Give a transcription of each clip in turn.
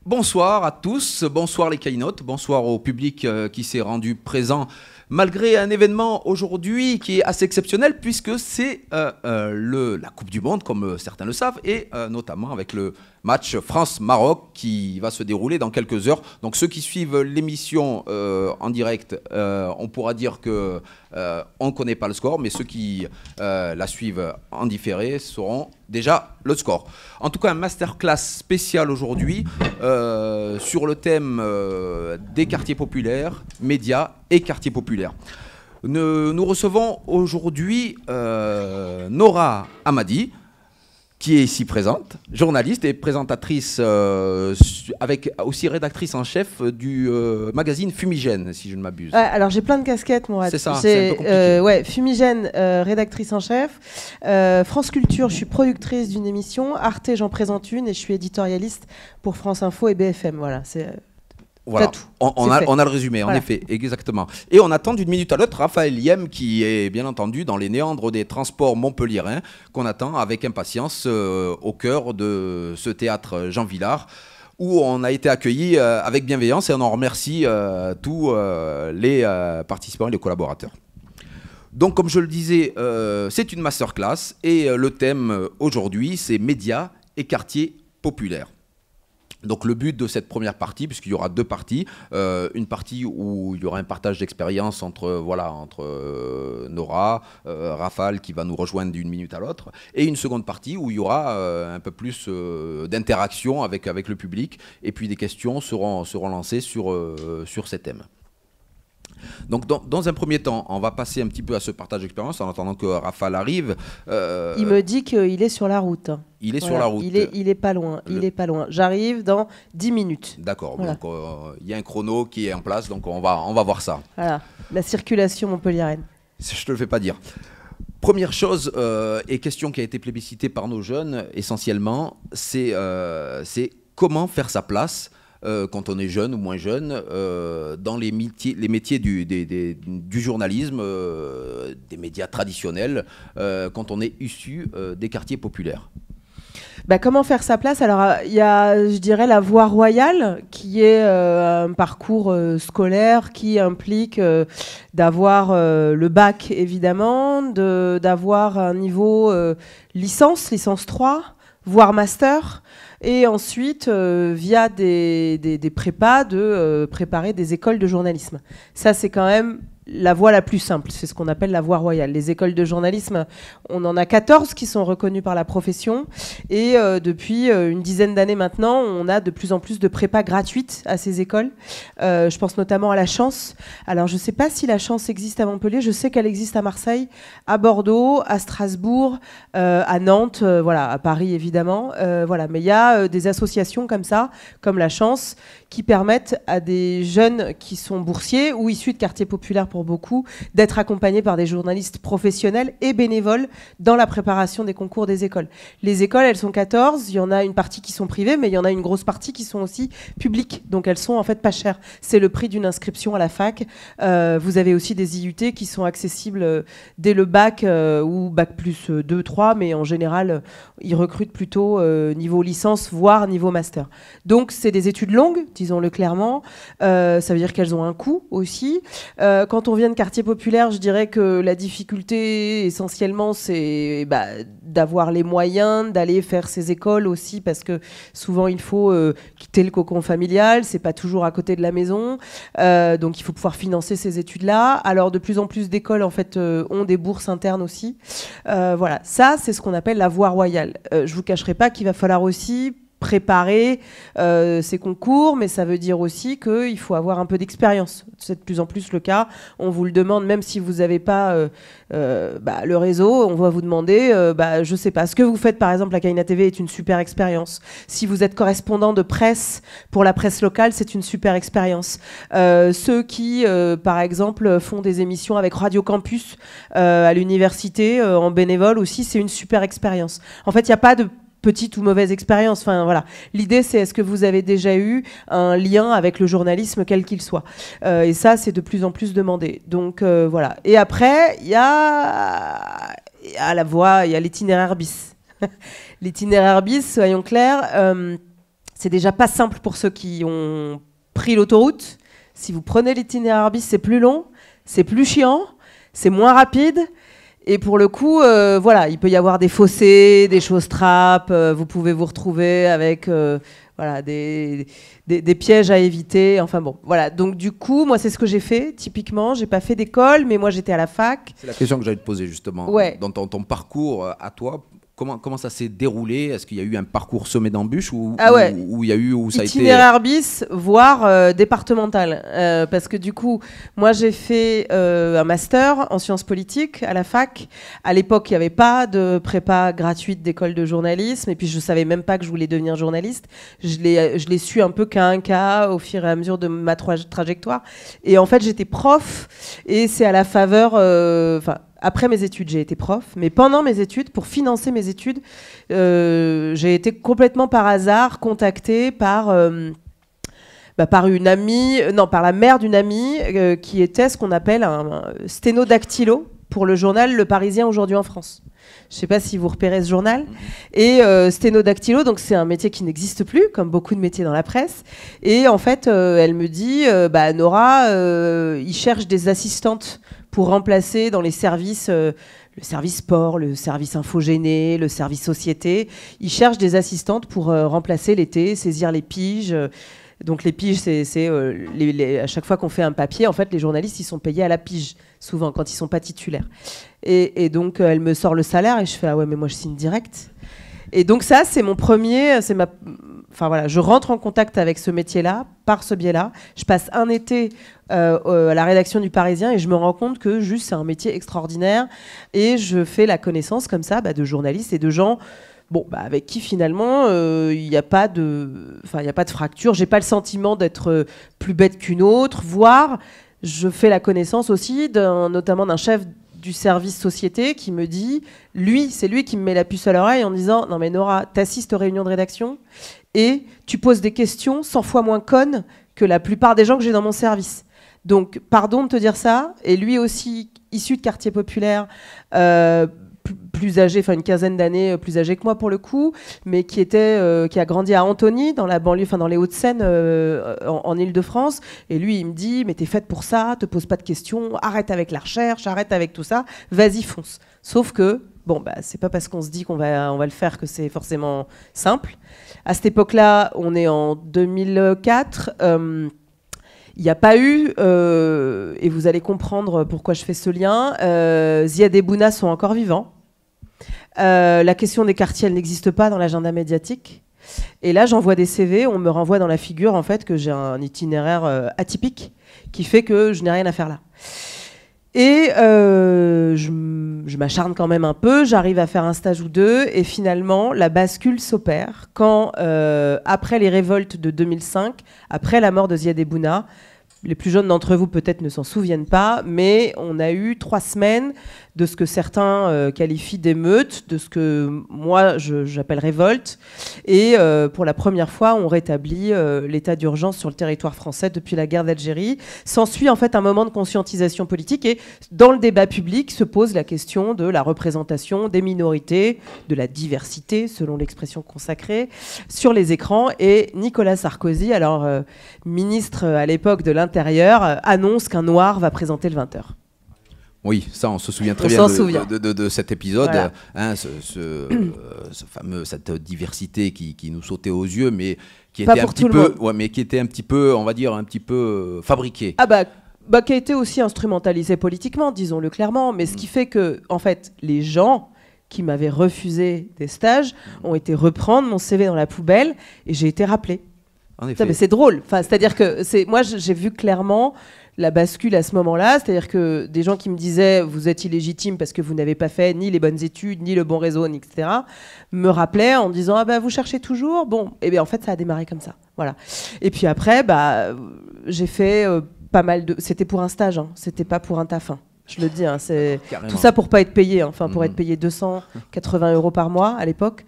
Bonsoir à tous, bonsoir les Keynote, bonsoir au public qui s'est rendu présent malgré un événement aujourd'hui qui est assez exceptionnel puisque c'est la Coupe du Monde comme certains le savent et notamment avec le match France-Maroc qui va se dérouler dans quelques heures. Donc ceux qui suivent l'émission en direct, on pourra dire que on ne connaît pas le score, mais ceux qui la suivent en différé sauront déjà le score. En tout cas, un masterclass spécial aujourd'hui sur le thème des quartiers populaires, médias et quartiers populaires. Nous recevons aujourd'hui Nora Hamadi, qui est ici présente, journaliste et présentatrice, avec aussi rédactrice en chef du magazine Fumigène, si je ne m'abuse. Alors j'ai plein de casquettes, moi. C'est ça, c'est un peu compliqué. Ouais, Fumigène, rédactrice en chef. France Culture, je suis productrice d'une émission. Arte, j'en présente une et je suis éditorialiste pour France Info et BFM. Voilà, c'est... Voilà, on a le résumé, voilà. En effet, exactement. Et on attend d'une minute à l'autre Raphaël Yem, qui est bien entendu dans les méandres des transports montpelliérains, qu'on attend avec impatience au cœur de ce théâtre Jean Vilar, où on a été accueillis avec bienveillance et on en remercie tous les participants et les collaborateurs. Donc, comme je le disais, c'est une masterclass et le thème aujourd'hui, c'est médias et quartiers populaires. Donc le but de cette première partie, puisqu'il y aura deux parties, une partie où il y aura un partage d'expérience entre Nora, Raphaël qui va nous rejoindre d'une minute à l'autre, et une seconde partie où il y aura un peu plus d'interaction avec le public, et puis des questions seront lancées sur ces thèmes. Donc dans un premier temps, on va passer un petit peu à ce partage d'expérience en attendant que Raphaël arrive. Il me dit qu'il est sur la route. Il est sur la route. Il est pas loin. Il est pas loin. J'arrive dans 10 minutes. D'accord. Voilà. Donc il y a un chrono qui est en place, donc on va voir ça. Voilà. La circulation montpelliéraine. Je te le fais pas dire. Première chose et question qui a été plébiscitée par nos jeunes essentiellement, c'est comment faire sa place. Quand on est jeune ou moins jeune, dans les métiers du journalisme, des médias traditionnels, quand on est issu des quartiers populaires. Comment faire sa place? Alors, il y a, je dirais, la voie royale, qui est un parcours scolaire qui implique d'avoir le bac, évidemment, d'avoir un niveau licence 3, voire master, et ensuite, via des prépas, de préparer des écoles de journalisme. Ça, c'est quand même la voie la plus simple, c'est ce qu'on appelle la voie royale. Les écoles de journalisme, on en a 14 qui sont reconnues par la profession et depuis une dizaine d'années maintenant, on a de plus en plus de prépas gratuites à ces écoles. Je pense notamment à la Chance. Alors je ne sais pas si la Chance existe à Montpellier, je sais qu'elle existe à Marseille, à Bordeaux, à Strasbourg, à Nantes, voilà, à Paris évidemment. Voilà. Mais il y a des associations comme ça, comme la Chance, qui permettent à des jeunes qui sont boursiers ou issus de quartiers populaires pour beaucoup, d'être accompagnés par des journalistes professionnels et bénévoles dans la préparation des concours des écoles. Les écoles, elles sont 14, il y en a une partie qui sont privées, mais il y en a une grosse partie qui sont aussi publiques, donc elles sont en fait pas chères. C'est le prix d'une inscription à la fac. Vous avez aussi des IUT qui sont accessibles dès le bac ou bac plus 2, 3, mais en général, ils recrutent plutôt niveau licence, voire niveau master. Donc c'est des études longues, disons-le clairement. Ça veut dire qu'elles ont un coût aussi. Quand on vient de quartier populaire, je dirais que la difficulté, essentiellement, c'est d'avoir les moyens d'aller faire ces écoles aussi, parce que souvent, il faut quitter le cocon familial, c'est pas toujours à côté de la maison, donc il faut pouvoir financer ces études-là. Alors, de plus en plus d'écoles, en fait, ont des bourses internes aussi. Voilà, ça, c'est ce qu'on appelle la voie royale. Je vous cacherai pas qu'il va falloir aussi préparer ces concours, mais ça veut dire aussi qu'il faut avoir un peu d'expérience. C'est de plus en plus le cas. On vous le demande, même si vous n'avez pas le réseau, on va vous demander, je ne sais pas, ce que vous faites par exemple, la Kayna TV est une super expérience. Si vous êtes correspondant de presse pour la presse locale, c'est une super expérience. Ceux qui, par exemple, font des émissions avec Radio Campus à l'université, en bénévole aussi, c'est une super expérience. En fait, il n'y a pas de petite ou mauvaise expérience. Enfin, voilà. L'idée, c'est est-ce que vous avez déjà eu un lien avec le journalisme, quel qu'il soit. Et ça, c'est de plus en plus demandé. Donc, voilà. Et après, il y a l'itinéraire bis. L'itinéraire bis, soyons clairs, c'est déjà pas simple pour ceux qui ont pris l'autoroute. Si vous prenez l'itinéraire bis, c'est plus long, c'est plus chiant, c'est moins rapide. Et pour le coup, voilà, il peut y avoir des fossés, des choses trappes, vous pouvez vous retrouver avec voilà, des pièges à éviter. Enfin bon, voilà. Donc du coup, moi, c'est ce que j'ai fait. Typiquement, j'ai pas fait d'école, mais moi, j'étais à la fac. C'est la question que j'allais te poser justement. Ouais. Dans ton parcours à toi, comment ça s'est déroulé? Est-ce qu'il y a eu un parcours semé d'embûches ou il y a eu où ça a été itinéraire bis, voire départemental, parce que du coup, moi j'ai fait un master en sciences politiques à la fac. À l'époque, il n'y avait pas de prépa gratuite d'école de journalisme, et puis je savais même pas que je voulais devenir journaliste. Je l'ai su un peu qu'à un cas au fur et à mesure de ma trajectoire. Et en fait, j'étais prof, et c'est à la faveur, après mes études, j'ai été prof, mais pendant mes études, pour financer mes études, j'ai été complètement par hasard contactée par une amie, par la mère d'une amie qui était ce qu'on appelle un sténodactylo pour le journal Le Parisien aujourd'hui en France. Je ne sais pas si vous repérez ce journal. Et sténodactylo, donc c'est un métier qui n'existe plus, comme beaucoup de métiers dans la presse. Et en fait, elle me dit, Nora, ils cherchent des assistantes pour remplacer dans les services, le service sport, le service infogéné, le service société. Ils cherchent des assistantes pour remplacer l'été, saisir les piges. Donc les piges, c'est à chaque fois qu'on fait un papier, en fait, les journalistes, ils sont payés à la pige, souvent, quand ils ne sont pas titulaires. Et donc, elle me sort le salaire et je fais « Ah ouais, mais moi, je signe direct ». Et donc ça, c'est mon premier... Enfin voilà, je rentre en contact avec ce métier-là, par ce biais-là. Je passe un été à la rédaction du Parisien et je me rends compte que juste c'est un métier extraordinaire. Et je fais la connaissance comme ça de journalistes et de gens avec qui finalement il n'y a pas de fracture. J'ai pas le sentiment d'être plus bête qu'une autre, voire je fais la connaissance aussi notamment d'un chef du service société qui me dit, c'est lui qui me met la puce à l'oreille en disant « Non mais Nora, t'assistes aux réunions de rédaction et tu poses des questions 100 fois moins connes que la plupart des gens que j'ai dans mon service. Donc, pardon de te dire ça. » Et lui aussi, issu de quartier populaire, plus âgé, une quinzaine d'années plus âgé que moi pour le coup, mais qui a grandi à Antony, dans la banlieue, dans les Hauts-de-Seine, en Île-de-France. Et lui, il me dit, mais t'es faite pour ça, te pose pas de questions, arrête avec la recherche, arrête avec tout ça, vas-y, fonce. Sauf que, c'est pas parce qu'on se dit qu'on va le faire que c'est forcément simple. À cette époque-là, on est en 2004. Il n'y a pas eu, et vous allez comprendre pourquoi je fais ce lien, Ziad et Bouna sont encore vivants. La question des quartiers, elle n'existe pas dans l'agenda médiatique. Et là, j'envoie des CV, on me renvoie dans la figure en fait que j'ai un itinéraire atypique qui fait que je n'ai rien à faire là. Et je m'acharne quand même un peu, j'arrive à faire un stage ou deux, et finalement, la bascule s'opère quand, après les révoltes de 2005, après la mort de Ziad et Bouna, les plus jeunes d'entre vous peut-être ne s'en souviennent pas, mais on a eu 3 semaines de ce que certains qualifient d'émeute, de ce que moi j'appelle révolte. Et pour la première fois, on rétablit l'état d'urgence sur le territoire français depuis la guerre d'Algérie. S'ensuit en fait un moment de conscientisation politique et dans le débat public se pose la question de la représentation des minorités, de la diversité, selon l'expression consacrée, sur les écrans. Et Nicolas Sarkozy, alors ministre à l'époque de l'Intérieur, annonce qu'un noir va présenter le 20h. Oui, ça, on se souvient très bien de cet épisode, voilà. Cette diversité qui nous sautait aux yeux, mais qui était un petit peu, on va dire, un petit peu fabriquée. Qui a été aussi instrumentalisé politiquement, disons-le clairement, mais ce qui fait que, en fait, les gens qui m'avaient refusé des stages ont été reprendre mon CV dans la poubelle et j'ai été rappelée. En effet. Mais c'est drôle. C'est-à-dire que moi, j'ai vu clairement la bascule à ce moment-là, c'est-à-dire que des gens qui me disaient vous êtes illégitime parce que vous n'avez pas fait ni les bonnes études, ni le bon réseau, etc., me rappelaient en disant vous cherchez toujours. Et bien en fait ça a démarré comme ça. Voilà. Et puis après, j'ai fait pas mal de. C'était pour un stage, c'était pas pour un taf. Je le dis, c'est tout ça pour pas être payé, pour être payé 280 € par mois à l'époque.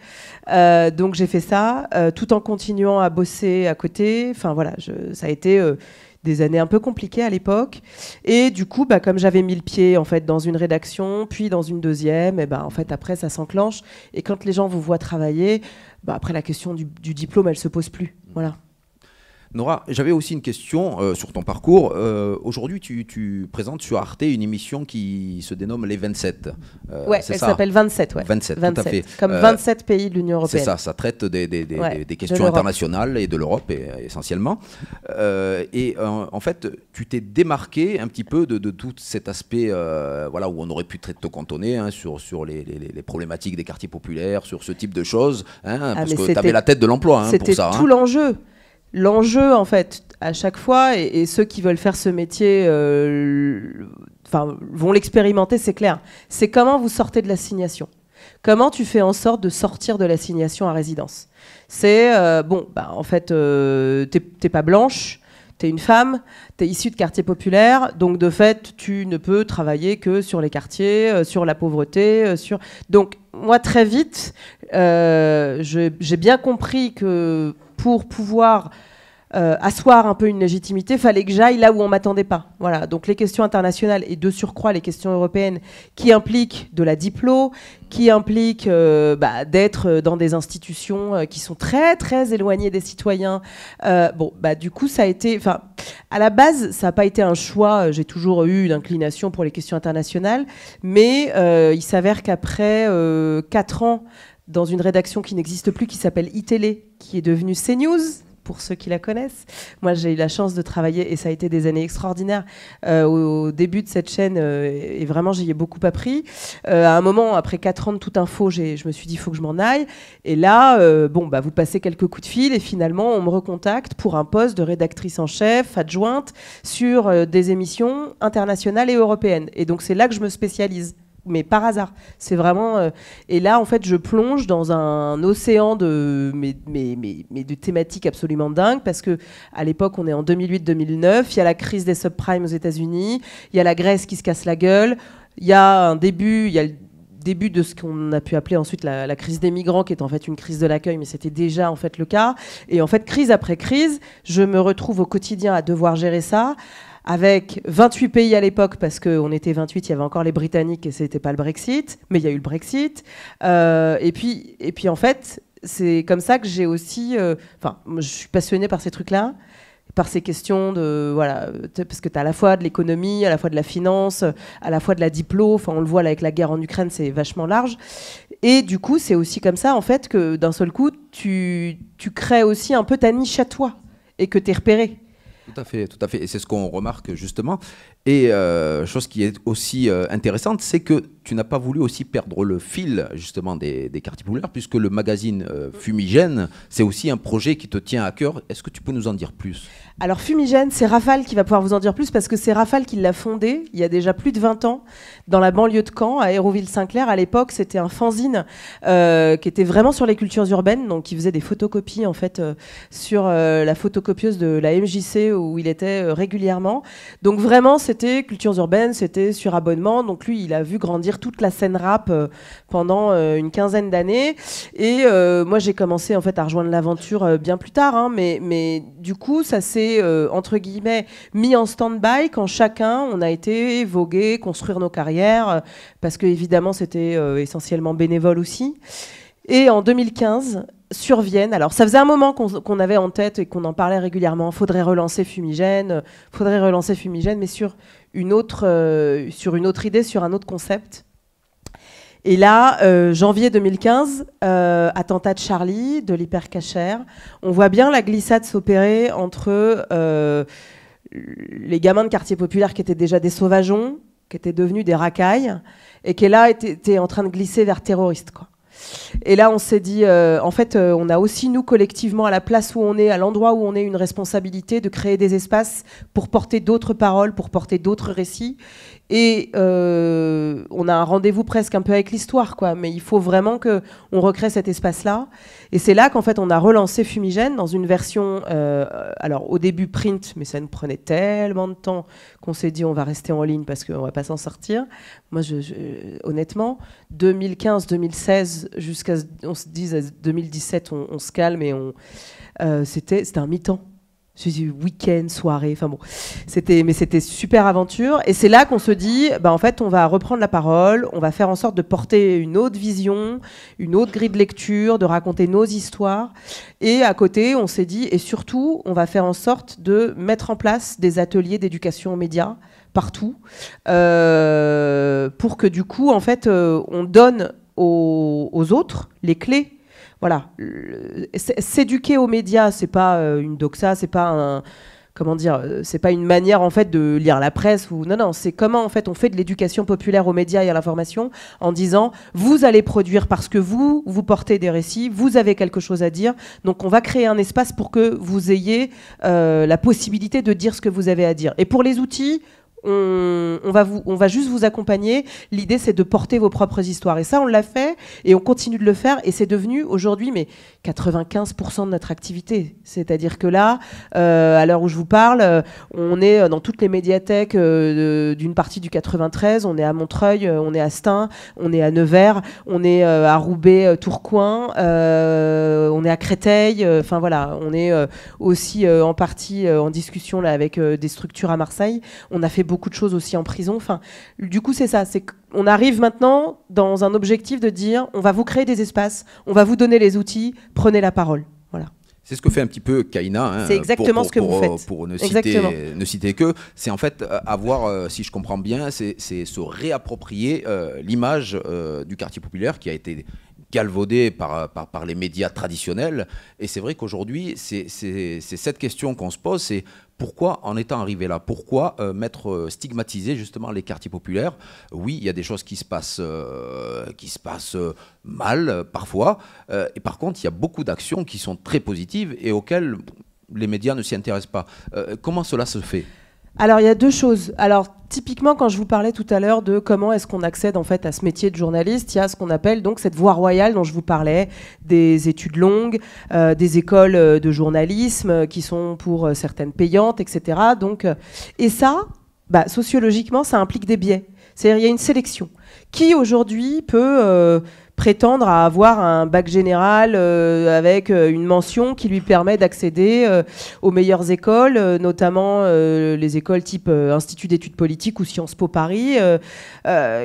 Donc j'ai fait ça, tout en continuant à bosser à côté. Voilà, ça a été des années un peu compliquées à l'époque. Et du coup, comme j'avais mis le pied en fait dans une rédaction, puis dans une deuxième, et en fait après ça s'enclenche. Et quand les gens vous voient travailler, après la question du diplôme, elle se pose plus. Voilà. Nora, j'avais aussi une question sur ton parcours. Aujourd'hui, tu présentes sur Arte une émission qui se dénomme Les 27. Ouais, elle s'appelle 27, ouais. 27, tout à fait. Comme 27 pays de l'Union européenne. C'est ça traite des questions internationales et de l'Europe essentiellement. En fait, tu t'es démarqué un petit peu de tout cet aspect voilà, où on aurait pu te cantonner sur les problématiques des quartiers populaires, sur ce type de choses, parce que tu avais la tête de l'emploi pour ça. C'était tout l'enjeu. L'enjeu, en fait, à chaque fois, et ceux qui veulent faire ce métier vont l'expérimenter, c'est clair. C'est comment vous sortez de l'assignation. Comment tu fais en sorte de sortir de l'assignation à résidence. C'est, en fait, t'es pas blanche, t'es une femme, t'es issue de quartiers populaires, donc de fait, tu ne peux travailler que sur les quartiers, sur la pauvreté, Donc, moi, très vite, j'ai bien compris que pour pouvoir asseoir un peu une légitimité, il fallait que j'aille là où on ne m'attendait pas. Voilà. Donc les questions internationales et de surcroît les questions européennes qui impliquent de la diplo, qui impliquent d'être dans des institutions qui sont très très éloignées des citoyens. Du coup, ça a été... À la base, ça n'a pas été un choix. J'ai toujours eu une inclination pour les questions internationales. Mais il s'avère qu'après 4 ans, dans une rédaction qui n'existe plus, qui s'appelle iTélé, qui est devenue CNews, pour ceux qui la connaissent. Moi, j'ai eu la chance de travailler, et ça a été des années extraordinaires, au début de cette chaîne, et vraiment, j'y ai beaucoup appris. À un moment, après 4 ans de toute info, je me suis dit, il faut que je m'en aille. Et là, vous passez quelques coups de fil, et finalement, on me recontacte pour un poste de rédactrice en chef, adjointe, sur des émissions internationales et européennes. Et donc, c'est là que je me spécialise. Mais par hasard, c'est vraiment... et là, en fait, je plonge dans un océan de thématiques absolument dingues, parce que à l'époque, on est en 2008-2009, il y a la crise des subprimes aux États-Unis, il y a la Grèce qui se casse la gueule, il y a le début de ce qu'on a pu appeler ensuite la crise des migrants, qui est en fait une crise de l'accueil, mais c'était déjà en fait le cas. Et en fait, crise après crise, je me retrouve au quotidien à devoir gérer ça, avec 28 pays à l'époque, parce qu'on était 28, il y avait encore les Britanniques et c'était pas le Brexit, mais il y a eu le Brexit. Et puis en fait, c'est comme ça que j'ai aussi... je suis passionnée par ces trucs-là, par ces questions parce que tu as à la fois de l'économie, à la fois de la finance, à la fois de la diplo, on le voit là avec la guerre en Ukraine, c'est vachement large. Et du coup, c'est aussi comme ça, en fait, que d'un seul coup, tu crées aussi un peu ta niche à toi, et que tu es repéré. Tout à fait. Et c'est ce qu'on remarque justement. Et chose qui est aussi intéressante, c'est que tu n'as pas voulu aussi perdre le fil justement des quartiers populaires, puisque le magazine Fumigène, c'est aussi un projet qui te tient à cœur. Est-ce que tu peux nous en dire plus ? Alors Fumigène, c'est Rafale qui va pouvoir vous en dire plus, parce que c'est Rafale qui l'a fondé il y a déjà plus de 20 ans dans la banlieue de Caen, à Hérouville-Saint-Clair. À l'époque, c'était un fanzine qui était vraiment sur les cultures urbaines, donc qui faisait des photocopies en fait sur la photocopieuse de la MJC où il était régulièrement. Donc vraiment, c'était cultures urbaines, c'était sur abonnement. Donc lui, il a vu grandir toute la scène rap pendant une quinzaine d'années. Et moi, j'ai commencé en fait à rejoindre l'aventure bien plus tard, mais du coup, ça s'est entre guillemets mis en stand-by quand chacun on a été voguer, construire nos carrières, parce que évidemment c'était essentiellement bénévole aussi. Et en 2015 surviennent, alors ça faisait un moment qu'on avait en tête et qu'on en parlait régulièrement, faudrait relancer Fumigène, mais sur une autre idée, sur un autre concept. Et là, janvier 2015, attentat de Charlie, de l'hypercacher, on voit bien la glissade s'opérer entre les gamins de quartier populaire qui étaient déjà des sauvageons, qui étaient devenus des racailles, et qui là étaient en train de glisser vers terroristes, quoi. Et là, on s'est dit, on a aussi, nous, collectivement, à la place où on est, à l'endroit où on est, une responsabilité de créer des espaces pour porter d'autres paroles, pour porter d'autres récits. Et on a un rendez-vous presque un peu avec l'histoire, quoi. Mais il faut vraiment qu'on recrée cet espace-là. Et c'est là qu'en fait, on a relancé Fumigène dans une version, alors au début print, mais ça nous prenait tellement de temps qu'on s'est dit on va rester en ligne parce qu'on va pas s'en sortir. Moi, honnêtement, 2015-2016 on se dit 2017, on se calme et c'était un mi-temps. week-end, soirée, enfin bon, c'était super aventure. Et c'est là qu'on se dit, bah en fait, on va reprendre la parole, on va faire en sorte de porter une autre vision, une autre grille de lecture, de raconter nos histoires. Et à côté, on s'est dit, et surtout, on va faire en sorte de mettre en place des ateliers d'éducation aux médias partout, pour que du coup, en fait, on donne aux autres les clés. Voilà, s'éduquer aux médias, c'est pas une doxa, c'est pas c'est pas une manière en fait de lire la presse ou non, c'est comment en fait on fait de l'éducation populaire aux médias et à l'information en disant vous allez produire parce que vous portez des récits, vous avez quelque chose à dire, donc on va créer un espace pour que vous ayez la possibilité de dire ce que vous avez à dire. Et pour les outils, on va juste vous accompagner. L'idée, c'est de porter vos propres histoires. Et ça, on l'a fait et on continue de le faire. Et c'est devenu aujourd'hui 95% de notre activité. C'est-à-dire que là, à l'heure où je vous parle, on est dans toutes les médiathèques d'une partie du 93. On est à Montreuil, on est à Stein, on est à Nevers, on est à Roubaix, Tourcoing, on est à Créteil. Enfin voilà, on est aussi en partie en discussion là, avec des structures à Marseille. On a fait beaucoup de choses aussi en prison. Enfin, du coup, c'est ça. C'est qu'on arrive maintenant dans un objectif de dire on va vous créer des espaces, on va vous donner les outils, prenez la parole. Voilà. C'est ce que fait un petit peu Kaina. Hein, c'est exactement ce que vous faites. Pour ne citer que. C'est en fait avoir, si je comprends bien, c'est se réapproprier l'image du quartier populaire qui a été galvaudé par les médias traditionnels. Et c'est vrai qu'aujourd'hui, c'est cette question qu'on se pose, c'est pourquoi en étant arrivé là, pourquoi stigmatiser justement les quartiers populaires? Oui, il y a des choses qui se passent mal parfois, et par contre, il y a beaucoup d'actions qui sont très positives et auxquelles les médias ne s'y intéressent pas. Comment cela se fait? Alors, il y a deux choses. Alors, typiquement, quand je vous parlais tout à l'heure de comment est-ce qu'on accède en fait à ce métier de journaliste, il y a ce qu'on appelle donc cette voie royale dont je vous parlais, des études longues, des écoles de journalisme qui sont pour certaines payantes, etc. Donc, et ça, sociologiquement, ça implique des biais. C'est-à-dire, il y a une sélection. Qui aujourd'hui peut prétendre à avoir un bac général avec une mention qui lui permet d'accéder aux meilleures écoles, notamment les écoles type Institut d'études politiques ou Sciences Po Paris,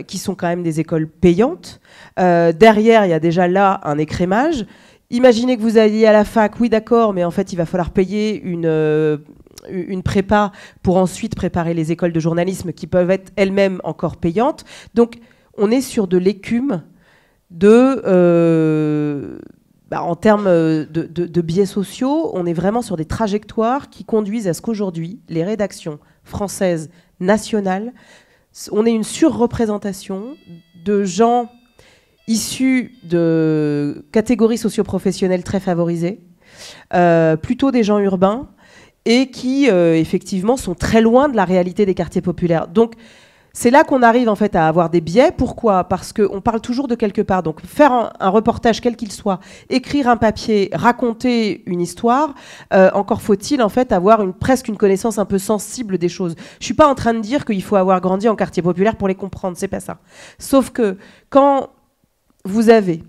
qui sont quand même des écoles payantes. Derrière, il y a déjà là un écrémage. Imaginez que vous alliez à la fac, oui d'accord, mais en fait il va falloir payer une prépa pour ensuite préparer les écoles de journalisme qui peuvent être elles-mêmes encore payantes. Donc on est sur de l'écume en termes de biais sociaux, on est vraiment sur des trajectoires qui conduisent à ce qu'aujourd'hui, les rédactions françaises nationales, on ait une surreprésentation de gens issus de catégories socio-professionnelles très favorisées, plutôt des gens urbains, et qui, effectivement, sont très loin de la réalité des quartiers populaires. Donc, c'est là qu'on arrive en fait à avoir des biais. Pourquoi? Parce qu'on parle toujours de quelque part. Donc faire un reportage quel qu'il soit, écrire un papier, raconter une histoire, encore faut-il en fait avoir presque une connaissance un peu sensible des choses. Je suis pas en train de dire qu'il faut avoir grandi en quartier populaire pour les comprendre, c'est pas ça. Sauf que quand vous avez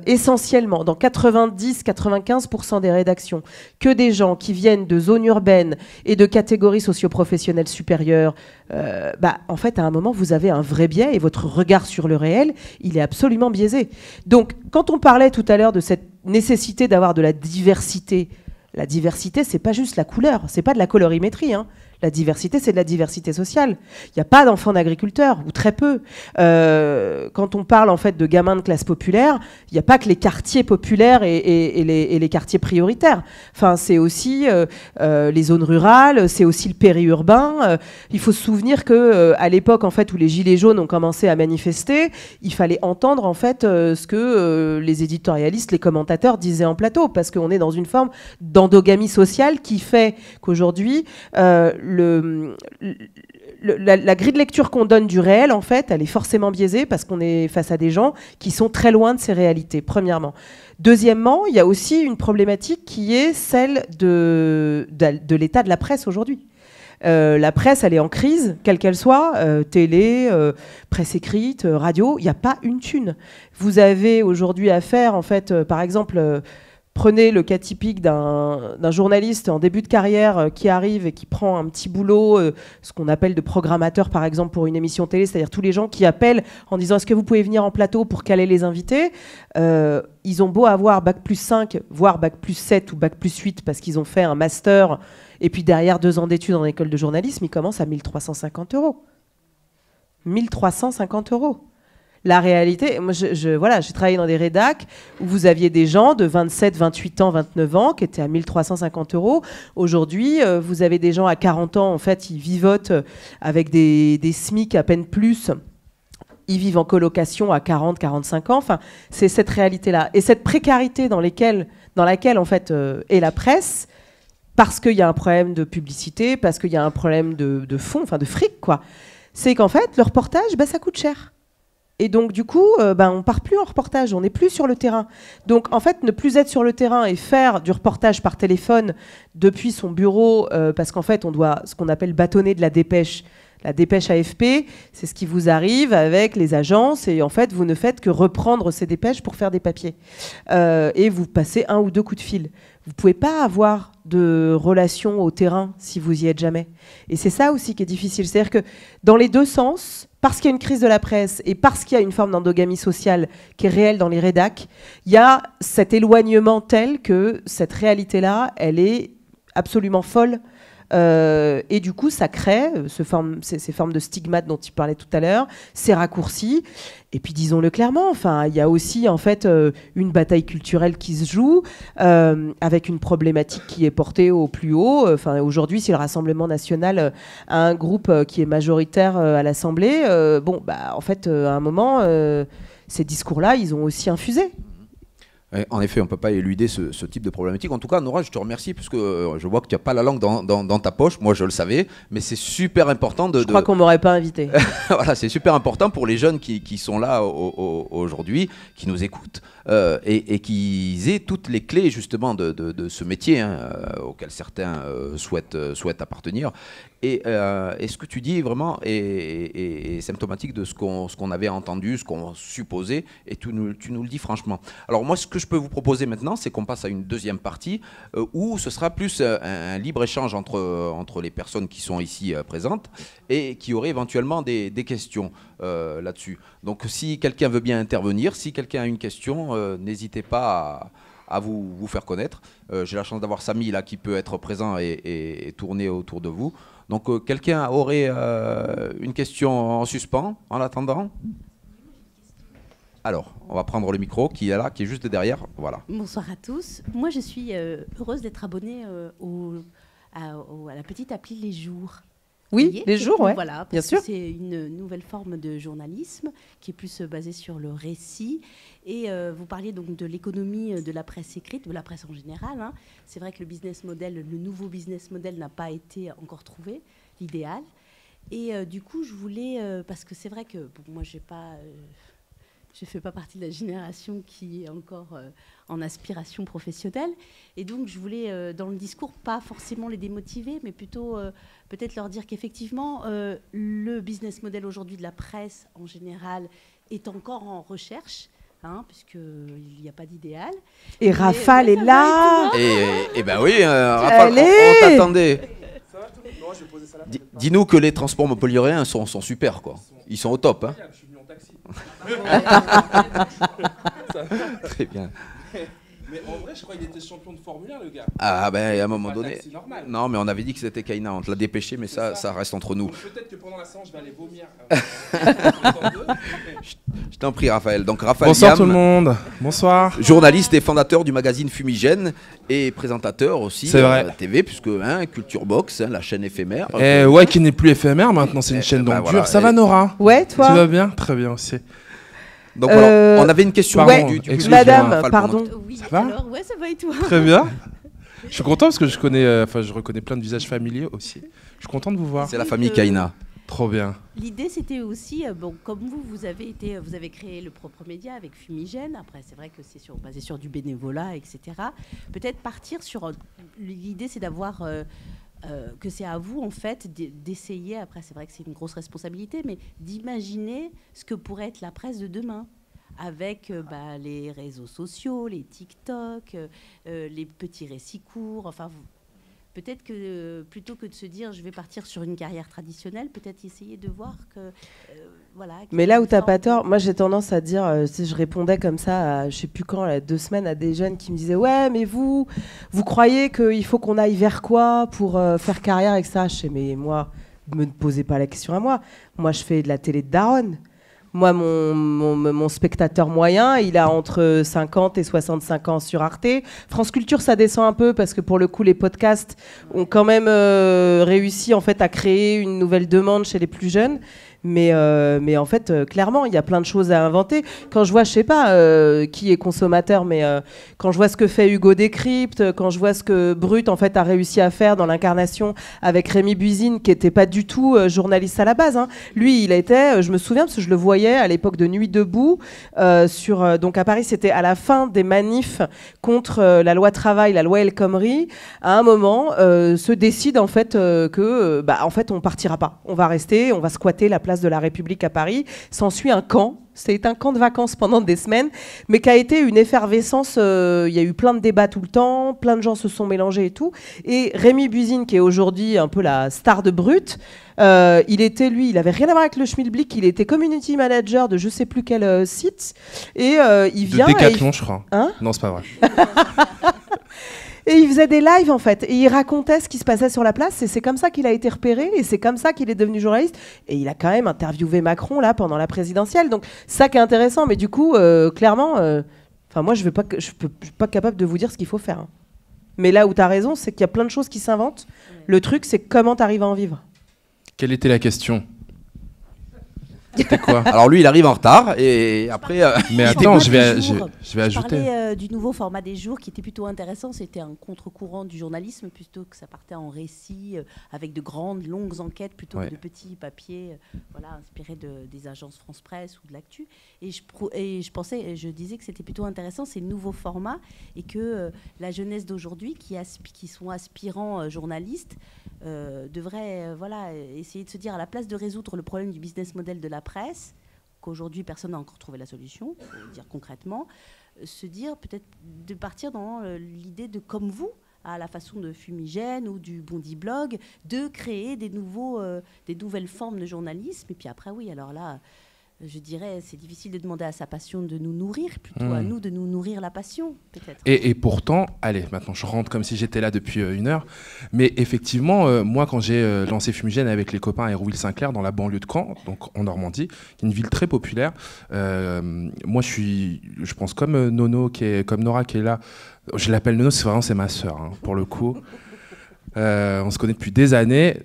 essentiellement dans 90-95% des rédactions que des gens qui viennent de zones urbaines et de catégories socio-professionnelles supérieures, en fait à un moment vous avez un vrai biais et votre regard sur le réel il est absolument biaisé. Donc quand on parlait tout à l'heure de cette nécessité d'avoir de la diversité c'est pas juste la couleur, c'est pas de la colorimétrie, hein. La diversité, c'est de la diversité sociale. Il n'y a pas d'enfants d'agriculteurs, ou très peu. Quand on parle en fait de gamins de classe populaire, il n'y a pas que les quartiers populaires et les quartiers prioritaires. Enfin, c'est aussi les zones rurales, c'est aussi le périurbain. Il faut se souvenir que à l'époque en fait où les gilets jaunes ont commencé à manifester, il fallait entendre en fait ce que les éditorialistes, les commentateurs disaient en plateau, parce qu'on est dans une forme d'endogamie sociale qui fait qu'aujourd'hui la grille de lecture qu'on donne du réel, en fait, elle est forcément biaisée parce qu'on est face à des gens qui sont très loin de ces réalités, premièrement. Deuxièmement, il y a aussi une problématique qui est celle de l'état de la presse aujourd'hui. La presse, elle est en crise, quelle qu'elle soit, télé, presse écrite, radio, il n'y a pas une thune. Vous avez aujourd'hui affaire, en fait, par exemple... Prenez le cas typique d'un journaliste en début de carrière qui arrive et qui prend un petit boulot, ce qu'on appelle de programmateur par exemple pour une émission télé, c'est-à-dire tous les gens qui appellent en disant est-ce que vous pouvez venir en plateau pour caler les invités. Ils ont beau avoir bac+5, voire bac+7 ou bac+8 parce qu'ils ont fait un master et puis derrière 2 ans d'études en école de journalisme, ils commencent à 1350 €. 1350 €. La réalité, moi, voilà, j'ai travaillé dans des rédacs où vous aviez des gens de 27, 28 ans, 29 ans qui étaient à 1350 €. Aujourd'hui, vous avez des gens à 40 ans, en fait, ils vivotent avec des SMIC à peine plus. Ils vivent en colocation à 40, 45 ans. Enfin, c'est cette réalité-là. Et cette précarité dans laquelle en fait, est la presse, parce qu'il y a un problème de publicité, parce qu'il y a un problème de fond, enfin de fric, quoi, c'est qu'en fait, le reportage, ça coûte cher. Et donc, du coup, on part plus en reportage, on n'est plus sur le terrain. Donc, en fait, ne plus être sur le terrain et faire du reportage par téléphone depuis son bureau, parce qu'en fait, on doit ce qu'on appelle bâtonner de la dépêche. La dépêche AFP, c'est ce qui vous arrive avec les agences, et en fait, vous ne faites que reprendre ces dépêches pour faire des papiers. Et vous passez 1 ou 2 coups de fil. Vous ne pouvez pas avoir de relation au terrain si vous y êtes jamais. Et c'est ça aussi qui est difficile. C'est-à-dire que dans les deux sens, parce qu'il y a une crise de la presse et parce qu'il y a une forme d'endogamie sociale qui est réelle dans les rédacs, il y a cet éloignement tel que cette réalité-là, elle est absolument folle. Et du coup, ça crée ces formes de stigmates dont tu parlais tout à l'heure, ces raccourcis. Et puis, disons-le clairement, enfin, il y a aussi en fait une bataille culturelle qui se joue avec une problématique qui est portée au plus haut. Enfin, aujourd'hui, si le Rassemblement national a un groupe qui est majoritaire à l'Assemblée, en fait, à un moment, ces discours-là, ils ont aussi infusé. En effet, on ne peut pas éluder ce type de problématique. En tout cas, Nora, je te remercie, puisque je vois que tu n'as pas la langue dans ta poche. Moi, je le savais, mais c'est super important Je crois qu'on ne m'aurait pas invité. Voilà, c'est super important pour les jeunes qui sont là aujourd'hui, qui nous écoutent, et qui aient toutes les clés, justement, de ce métier auquel certains souhaitent appartenir. Et ce que tu dis vraiment est symptomatique de ce qu'on avait entendu, ce qu'on supposait, et tu nous le dis franchement. Alors moi, ce que je peux vous proposer maintenant, c'est qu'on passe à une deuxième partie où ce sera plus un libre-échange entre les personnes qui sont ici présentes et qui auraient éventuellement des questions là-dessus. Donc si quelqu'un veut bien intervenir, si quelqu'un a une question, n'hésitez pas à vous faire connaître. J'ai la chance d'avoir Samy là qui peut être présent et tourner autour de vous. Donc quelqu'un aurait une question en suspens en attendant? Alors, on va prendre le micro qui est là, qui est juste derrière. Voilà. Bonsoir à tous. Moi, je suis heureuse d'être abonnée à la petite appli Les Jours. Oui, Les Jours, ouais. Voilà, bien sûr. C'est une nouvelle forme de journalisme qui est plus basée sur le récit. Et vous parliez donc de l'économie de la presse écrite, de la presse en général. Hein. C'est vrai que le nouveau business model n'a pas été encore trouvé, l'idéal. Et du coup, je voulais, parce que c'est vrai que moi, je ne fais pas partie de la génération qui est encore en aspiration professionnelle. Et donc, je voulais, dans le discours, pas forcément les démotiver, mais plutôt peut-être leur dire qu'effectivement, le business model aujourd'hui de la presse, en général, est encore en recherche, puisqu'il n'y a pas d'idéal. Et Rafale est là. Et ben oui, Rafale, on t'attendait. Dis-nous que les transports montpelliérains sont super, quoi. Ils sont au top. Hein. Je suis venu en taxi. Très bien. Mais en vrai, je crois qu'il était champion de Formule 1, le gars. Ah ben à un moment donné. Non, mais on avait dit que c'était Kaina, on te l'a dépêché, mais ça reste entre nous. Peut-être que pendant la séance, je vais aller vomir. Je t'en prie, Raphaël. Donc Raphaël Bonsoir Yam, tout le monde. Bonsoir. journaliste et fondateur du magazine Fumigène et présentateur aussi à la TV, puisque Culture Box, la chaîne éphémère. Ouais, qui n'est plus éphémère maintenant, c'est une chaîne donc dure. Ça va, Nora? Ouais, toi? Tu vas bien? Très bien aussi. Donc voilà, on avait une question du public. Madame, pardon. Oui, ça va? Alors, ouais, ça va et toi? Très bien. Je suis content parce que je reconnais plein de visages familiers aussi. Je suis content de vous voir. C'est la famille Kaina. Trop bien. L'idée, c'était aussi, comme vous avez créé le propre média avec Fumigène. Après, c'est vrai que c'est basé sur du bénévolat, etc. Peut-être partir sur... L'idée, c'est d'avoir... que c'est à vous, en fait, d'essayer, après c'est vrai que c'est une grosse responsabilité, mais d'imaginer ce que pourrait être la presse de demain, avec les réseaux sociaux, les TikTok, les petits récits courts. Enfin, peut-être que plutôt que de se dire je vais partir sur une carrière traditionnelle, peut-être essayer de voir que voilà. Mais là où t'as pas tort, moi j'ai tendance à dire, si je répondais comme ça, à, je sais plus quand, là, 2 semaines, à des jeunes qui me disaient ouais, mais vous croyez qu'il faut qu'on aille vers quoi pour faire carrière avec ça? Je sais, mais moi, me posez pas la question à moi. Moi, je fais de la télé de daronne. Moi, mon spectateur moyen, il a entre 50 et 65 ans sur Arte. France Culture, ça descend un peu parce que pour le coup, les podcasts ont quand même réussi en fait à créer une nouvelle demande chez les plus jeunes. Mais en fait, clairement, il y a plein de choses à inventer. Quand je vois, je sais pas qui est consommateur, mais quand je vois ce que fait Hugo Décrypte, quand je vois ce que Brut en fait a réussi à faire dans l'incarnation avec Rémi Buzine, qui était pas du tout journaliste à la base. Hein. Lui, il était, je me souviens parce que je le voyais à l'époque de Nuit debout donc à Paris, c'était à la fin des manifs contre la loi travail, la loi El Khomri. À un moment, se décide en fait que en fait on partira pas, on va rester, on va squatter la place de la République à Paris. S'ensuit un camp. C'était un camp de vacances pendant des semaines, mais qui a été une effervescence. Il y a eu plein de débats tout le temps, plein de gens se sont mélangés et tout. Et Rémi Buzine, qui est aujourd'hui un peu la star de Brut, il avait rien à voir avec le Schmilblick, il était community manager de je sais plus quel site. Et il vient. De Décathlon, je crois. Hein? Non, c'est pas vrai. Et il faisait des lives en fait, et il racontait ce qui se passait sur la place, et c'est comme ça qu'il a été repéré, et c'est comme ça qu'il est devenu journaliste, et il a quand même interviewé Macron là pendant la présidentielle, donc ça qui est intéressant, mais du coup, clairement, moi je suis pas capable de vous dire ce qu'il faut faire. Hein. Mais là où tu as raison, c'est qu'il y a plein de choses qui s'inventent, le truc c'est comment tu arrives à en vivre. Quelle était la question? C'était quoi? Alors lui, il arrive en retard et après. Mais attends, je vais ajouter. Je parlais du nouveau format des jours qui était plutôt intéressant. C'était un contre-courant du journalisme plutôt que ça partait en récit avec de grandes, longues enquêtes plutôt que de petits papiers, inspirés des agences France Presse ou de l'actu. Et je disais que c'était plutôt intéressant ces nouveaux formats et que la jeunesse d'aujourd'hui qui sont aspirants journalistes devrait essayer de se dire à la place de résoudre le problème du business model de la presse, qu'aujourd'hui personne n'a encore trouvé la solution, faut dire concrètement, se dire peut-être de partir dans l'idée de comme vous, à la façon de Fumigène ou du Bondi Blog, de créer des nouvelles formes de journalisme. Et puis après, oui, alors là, je dirais, c'est difficile de demander à sa passion de nous nourrir, plutôt à nous de nous nourrir la passion, peut-être. Et pourtant, allez, maintenant je rentre comme si j'étais là depuis 1 heure, mais effectivement, moi quand j'ai lancé Fumigène avec les copains à Hérouville-Saint-Clair, dans la banlieue de Caen, donc en Normandie, qui est une ville très populaire, moi je pense comme Nono, comme Nora qui est là, je l'appelle Nono, c'est ma sœur, hein, pour le coup. On se connaît depuis des années,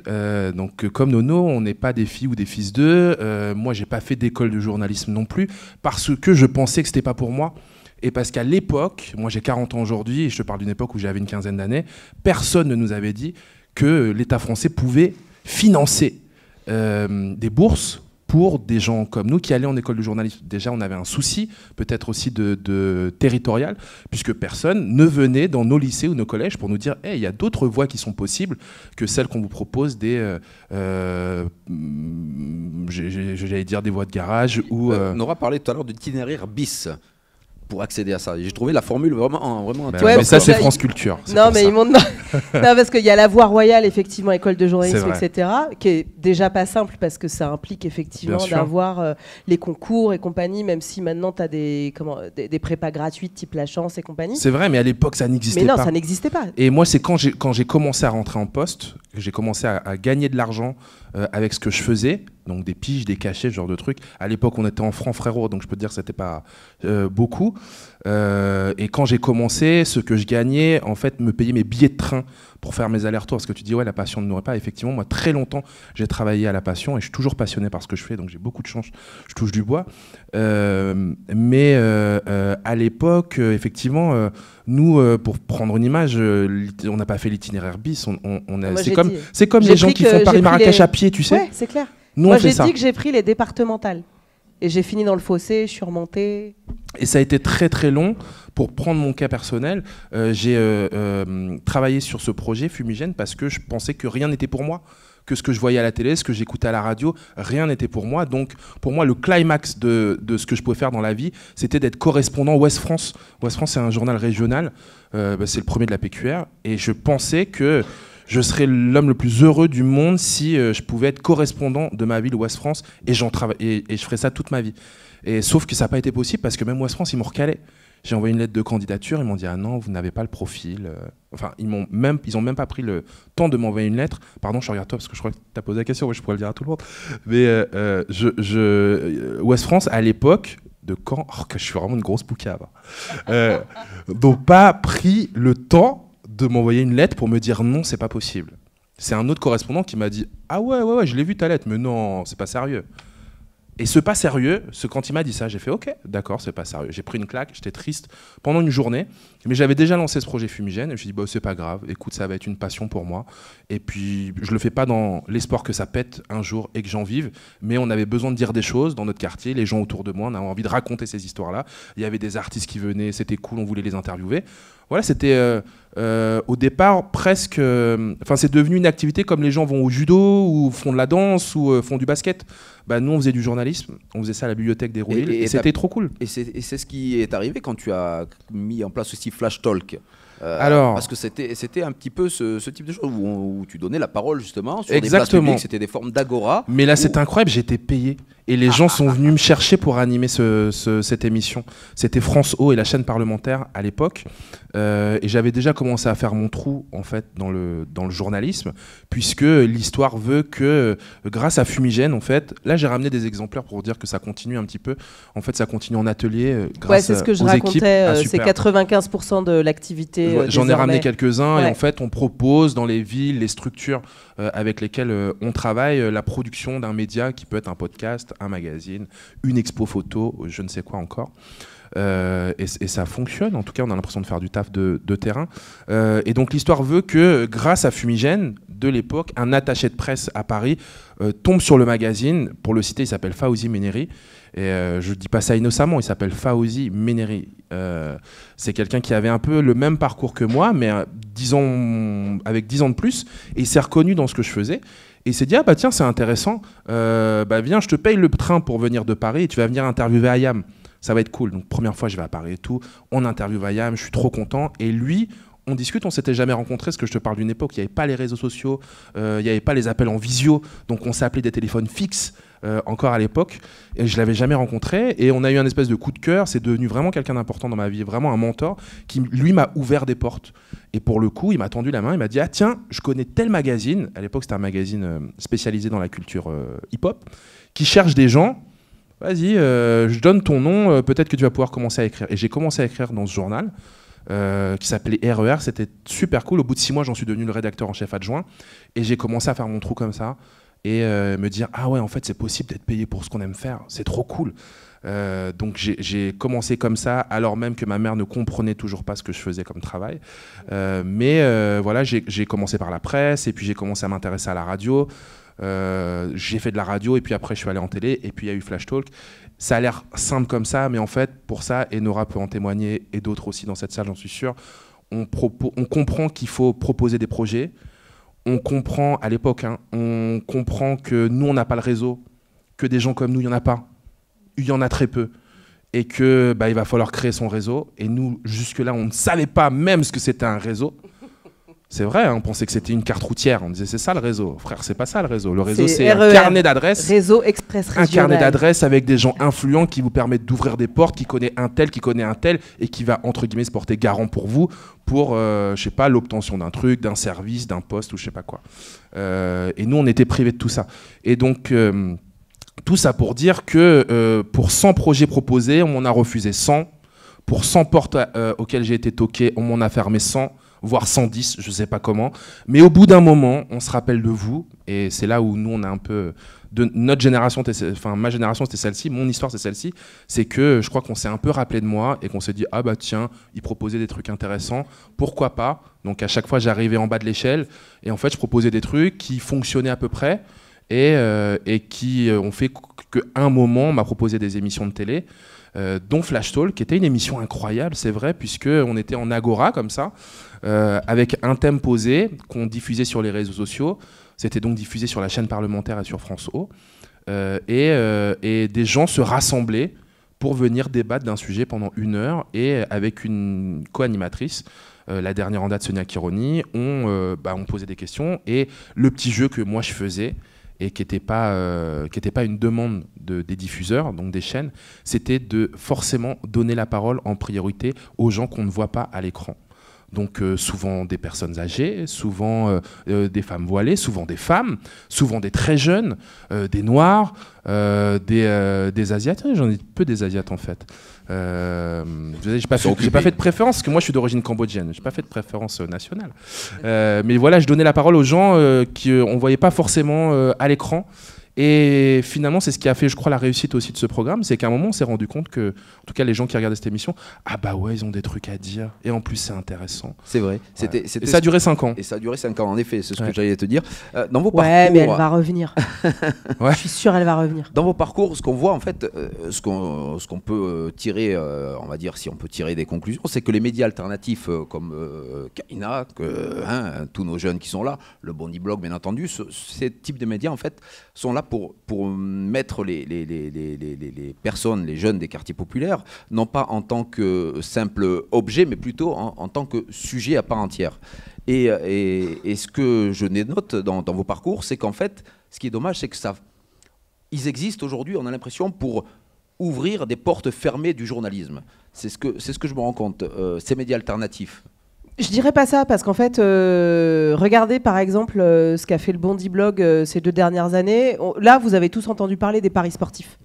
donc comme Nono, on n'est pas des filles ou des fils d'eux. Moi, j'ai pas fait d'école de journalisme non plus parce que je pensais que c'était pas pour moi et parce qu'à l'époque, moi j'ai 40 ans aujourd'hui et je te parle d'une époque où j'avais une quinzaine d'années, personne ne nous avait dit que l'État français pouvait financer des bourses pour des gens comme nous qui allaient en école de journalisme. Déjà, on avait un souci, peut-être aussi de territorial, puisque personne ne venait dans nos lycées ou nos collèges pour nous dire hey, il y a d'autres voies qui sont possibles que celles qu'on vous propose j'allais dire des voies de garage ou... Nora parlait tout à l'heure d'itinéraire bis pour accéder à ça. J'ai trouvé la formule vraiment mais ça, c'est France Culture. Non, mais ils m'ont non, parce qu'il y a la voie royale, effectivement, école de journalisme, etc., qui est déjà pas simple parce que ça implique effectivement d'avoir les concours et compagnie, même si maintenant tu as des prépas gratuites type La Chance et compagnie. C'est vrai, mais à l'époque, ça n'existait pas. Mais non, ça n'existait pas. Et moi, c'est quand j'ai commencé à rentrer en poste, que j'ai commencé à gagner de l'argent avec ce que je faisais, donc des piges, des cachets, ce genre de trucs. À l'époque, on était en francs frérot, donc je peux te dire que c'était pas beaucoup. Et quand j'ai commencé, ce que je gagnais, en fait, me payait mes billets de train pour faire mes allers-retours. Parce que tu dis, ouais, la passion ne nourrit pas. Effectivement, moi, très longtemps, j'ai travaillé à la passion et je suis toujours passionné par ce que je fais, donc j'ai beaucoup de chance. Je touche du bois. Mais à l'époque, effectivement, nous, pour prendre une image, on n'a pas fait l'itinéraire bis. C'est comme les gens qui font Paris-Marrakech à pied, tu sais. Ouais, c'est clair. Nous, moi, j'ai dit que j'ai pris les départementales. Et j'ai fini dans le fossé, je suis remontée. Et ça a été très très long. Pour prendre mon cas personnel, j'ai travaillé sur ce projet Fumigène parce que je pensais que rien n'était pour moi. que ce que je voyais à la télé, ce que j'écoutais à la radio, rien n'était pour moi. Donc pour moi, le climax de ce que je pouvais faire dans la vie, c'était d'être correspondant Ouest France. Ouest France, c'est un journal régional, c'est le premier de la PQR, et je pensais que je serais l'homme le plus heureux du monde si je pouvais être correspondant de ma ville Ouest France, et je ferais ça toute ma vie. Et sauf que ça n'a pas été possible parce que même Ouest France, ils m'ont recalé. J'ai envoyé une lettre de candidature, ils m'ont dit ah non, vous n'avez pas le profil. Enfin, ils ont même pas pris le temps de m'envoyer une lettre. Pardon, je regarde toi parce que je crois que tu as posé la question, mais je pourrais le dire à tout le monde. Mais Ouest France à l'époque de Caen, que je suis vraiment une grosse poucave, n'ont pas pris le temps de m'envoyer une lettre pour me dire non, c'est pas possible. C'est un autre correspondant qui m'a dit ah ouais, je l'ai vu ta lettre, mais non, c'est pas sérieux. Et ce pas sérieux, quand il m'a dit ça, j'ai fait ok, d'accord, c'est pas sérieux. J'ai pris une claque, j'étais triste pendant une journée, mais j'avais déjà lancé ce projet Fumigène et je me suis dit bah, c'est pas grave, écoute, ça va être une passion pour moi. Et puis je le fais pas dans l'espoir que ça pète un jour et que j'en vive, mais on avait besoin de dire des choses dans notre quartier, les gens autour de moi, on avait envie de raconter ces histoires-là. Il y avait des artistes qui venaient, c'était cool, on voulait les interviewer. Voilà, c'était au départ presque. Enfin, c'est devenu une activité comme les gens vont au judo ou font de la danse ou font du basket. Bah, nous, on faisait du journalisme, on faisait ça à la bibliothèque des Rouilles et c'était trop cool. Et c'est ce qui est arrivé quand tu as mis en place aussi Flash Talk. Alors, parce que c'était un petit peu ce type de choses où tu donnais la parole justement sur exactement. des places publiques, c'était des formes d'agora. Mais là, c'est incroyable, j'étais payé. Et les gens sont venus me chercher pour animer cette émission. C'était France O et la chaîne parlementaire à l'époque. Et j'avais déjà commencé à faire mon trou en fait dans le journalisme, puisque l'histoire veut que grâce à Fumigène, en fait, là j'ai ramené des exemplaires pour dire que ça continue un petit peu. En fait, ça continue en atelier grâce c'est ce que je aux racontais. équipes. C'est 95% de l'activité. J'en ai ramené quelques-uns ouais. Et en fait, on propose dans les villes, les structures avec lesquelles on travaille, la production d'un média qui peut être un podcast, un magazine, une expo photo, je ne sais quoi encore. Et ça fonctionne, en tout cas on a l'impression de faire du taf de terrain. Et donc l'histoire veut que grâce à Fumigène, de l'époque, un attaché de presse à Paris tombe sur le magazine, pour le citer, il s'appelle Fawzi Méneri. Et je ne dis pas ça innocemment, il s'appelle Fawzi Méneri. C'est quelqu'un qui avait un peu le même parcours que moi, mais avec 10 ans de plus, et il s'est reconnu dans ce que je faisais. Et il s'est dit, ah bah tiens, c'est intéressant, viens, je te paye le train pour venir de Paris et tu vas venir interviewer Ayam. Ça va être cool. Donc première fois, je vais à Paris et tout, on interviewe Ayam, je suis trop content. Et lui, on discute, on s'était jamais rencontrés, parce que je te parle d'une époque où il n'y avait pas les réseaux sociaux, il n'y avait pas les appels en visio, donc on s'appelait des téléphones fixes encore à l'époque, et je l'avais jamais rencontré, et on a eu un espèce de coup de cœur, c'est devenu vraiment quelqu'un d'important dans ma vie, vraiment un mentor, qui lui m'a ouvert des portes. Et pour le coup, il m'a tendu la main, il m'a dit, ah tiens, je connais tel magazine, à l'époque c'était un magazine spécialisé dans la culture hip-hop, qui cherche des gens, vas-y, je donne ton nom, peut-être que tu vas pouvoir commencer à écrire. Et j'ai commencé à écrire dans ce journal, qui s'appelait RER, c'était super cool. Au bout de 6 mois, j'en suis devenu le rédacteur en chef adjoint et j'ai commencé à faire mon trou comme ça et me dire ah ouais, en fait c'est possible d'être payé pour ce qu'on aime faire, c'est trop cool. Donc j'ai commencé comme ça, alors même que ma mère ne comprenait toujours pas ce que je faisais comme travail, mais voilà, j'ai commencé par la presse et puis j'ai commencé à m'intéresser à la radio. J'ai fait de la radio et puis après je suis allé en télé et puis il y a eu Flash Talk. Ça a l'air simple comme ça, mais en fait pour ça, et Nora peut en témoigner et d'autres aussi dans cette salle, j'en suis sûr, on comprend qu'il faut proposer des projets, on comprend à l'époque, on comprend que nous on n'a pas le réseau, que des gens comme nous il n'y en a pas, il y en a très peu, et que il va falloir créer son réseau, et nous jusque là on ne savait pas même ce que c'était un réseau. C'est vrai, on pensait que c'était une carte routière. On disait c'est ça le réseau. Frère, c'est pas ça le réseau. Le réseau, c'est un carnet d'adresses. Réseau express régional. Un carnet d'adresses avec des gens influents qui vous permettent d'ouvrir des portes, qui connaît un tel, et qui va, entre guillemets, se porter garant pour vous, pour, je sais pas, l'obtention d'un truc, d'un service, d'un poste ou je sais pas quoi. Et nous, on était privés de tout ça. Et donc, tout ça pour dire que pour 100 projets proposés, on m'en a refusé 100. Pour 100 portes auxquelles j'ai été toqué, on m'en a fermé 100. Voire 110, je ne sais pas comment. Mais au bout d'un moment, on se rappelle de vous. Et c'est là où nous, on a un peu... De notre génération, enfin ma génération, c'était celle-ci. Mon histoire, c'est celle-ci. C'est que je crois qu'on s'est un peu rappelé de moi et qu'on s'est dit, ah bah tiens, il proposait des trucs intéressants. Pourquoi pas? Donc à chaque fois, j'arrivais en bas de l'échelle. Et en fait, je proposais des trucs qui fonctionnaient à peu près. Et qui ont fait qu'à un moment, on m'a proposé des émissions de télé. Dont Flash Talk, qui était une émission incroyable, c'est vrai, puisqu'on était en agora comme ça, avec un thème posé qu'on diffusait sur les réseaux sociaux. C'était donc diffusé sur la chaîne parlementaire et sur France O. Et des gens se rassemblaient pour venir débattre d'un sujet pendant 1 heure, et avec une co-animatrice, la dernière en date, Sonia Kironi, on posait des questions, et le petit jeu que moi je faisais, et qui n'était pas une demande des diffuseurs, donc des chaînes, c'était de forcément donner la parole en priorité aux gens qu'on ne voit pas à l'écran. Donc souvent des personnes âgées, souvent des femmes voilées, souvent des femmes, souvent des très jeunes, des noirs, des asiates. J'en ai peu des asiates en fait. J'ai pas fait de préférence, parce que moi je suis d'origine cambodgienne. J'ai pas fait de préférence nationale. Mais voilà, je donnais la parole aux gens qu'on voyait pas forcément à l'écran. Et finalement, c'est ce qui a fait, je crois, la réussite aussi de ce programme, c'est qu'à un moment, on s'est rendu compte que, en tout cas, les gens qui regardaient cette émission, ah bah ouais, ils ont des trucs à dire, et en plus, c'est intéressant. C'est vrai. Et ça a duré 5 ans. Et ça a duré 5 ans, en effet, c'est ce que j'allais te dire. Dans vos ouais, parcours, mais elle va revenir. Je suis sûre, elle va revenir. Dans vos parcours, ce qu'on voit, en fait, ce qu'on peut tirer, on va dire, si on peut tirer des conclusions, c'est que les médias alternatifs comme Kaina, tous nos jeunes qui sont là, le Bondi Blog, bien entendu, ces types de médias, en fait, sont là pour mettre les personnes, les jeunes des quartiers populaires, non pas en tant que simple objet, mais plutôt en tant que sujet à part entière. Et ce que je note dans vos parcours, c'est qu'en fait, ce qui est dommage, c'est que ils existent aujourd'hui, on a l'impression, pour ouvrir des portes fermées du journalisme. C'est ce que je me rends compte, ces médias alternatifs. Je dirais pas ça, parce qu'en fait, regardez par exemple ce qu'a fait le Bondi Blog ces 2 dernières années. Là, vous avez tous entendu parler des paris sportifs.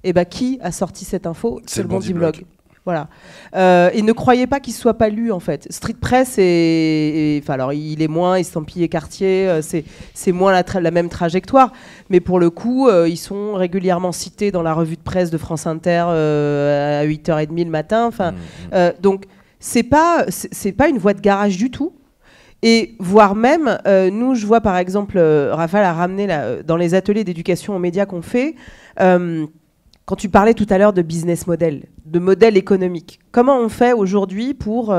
Et bien, qui a sorti cette info? C'est le Bondi Blog. Voilà. Et ne croyez pas qu'il ne soit pas lu, en fait. Street Press, alors, il est moins estampillé quartier, c'est moins la même trajectoire. Mais pour le coup, ils sont régulièrement cités dans la revue de presse de France Inter à 8h30 le matin. Donc, c'est pas une voie de garage du tout. Et voire même, nous, je vois par exemple, Raphaël a ramené dans les ateliers d'éducation aux médias qu'on fait, quand tu parlais tout à l'heure de business model, de modèle économique, comment on fait aujourd'hui pour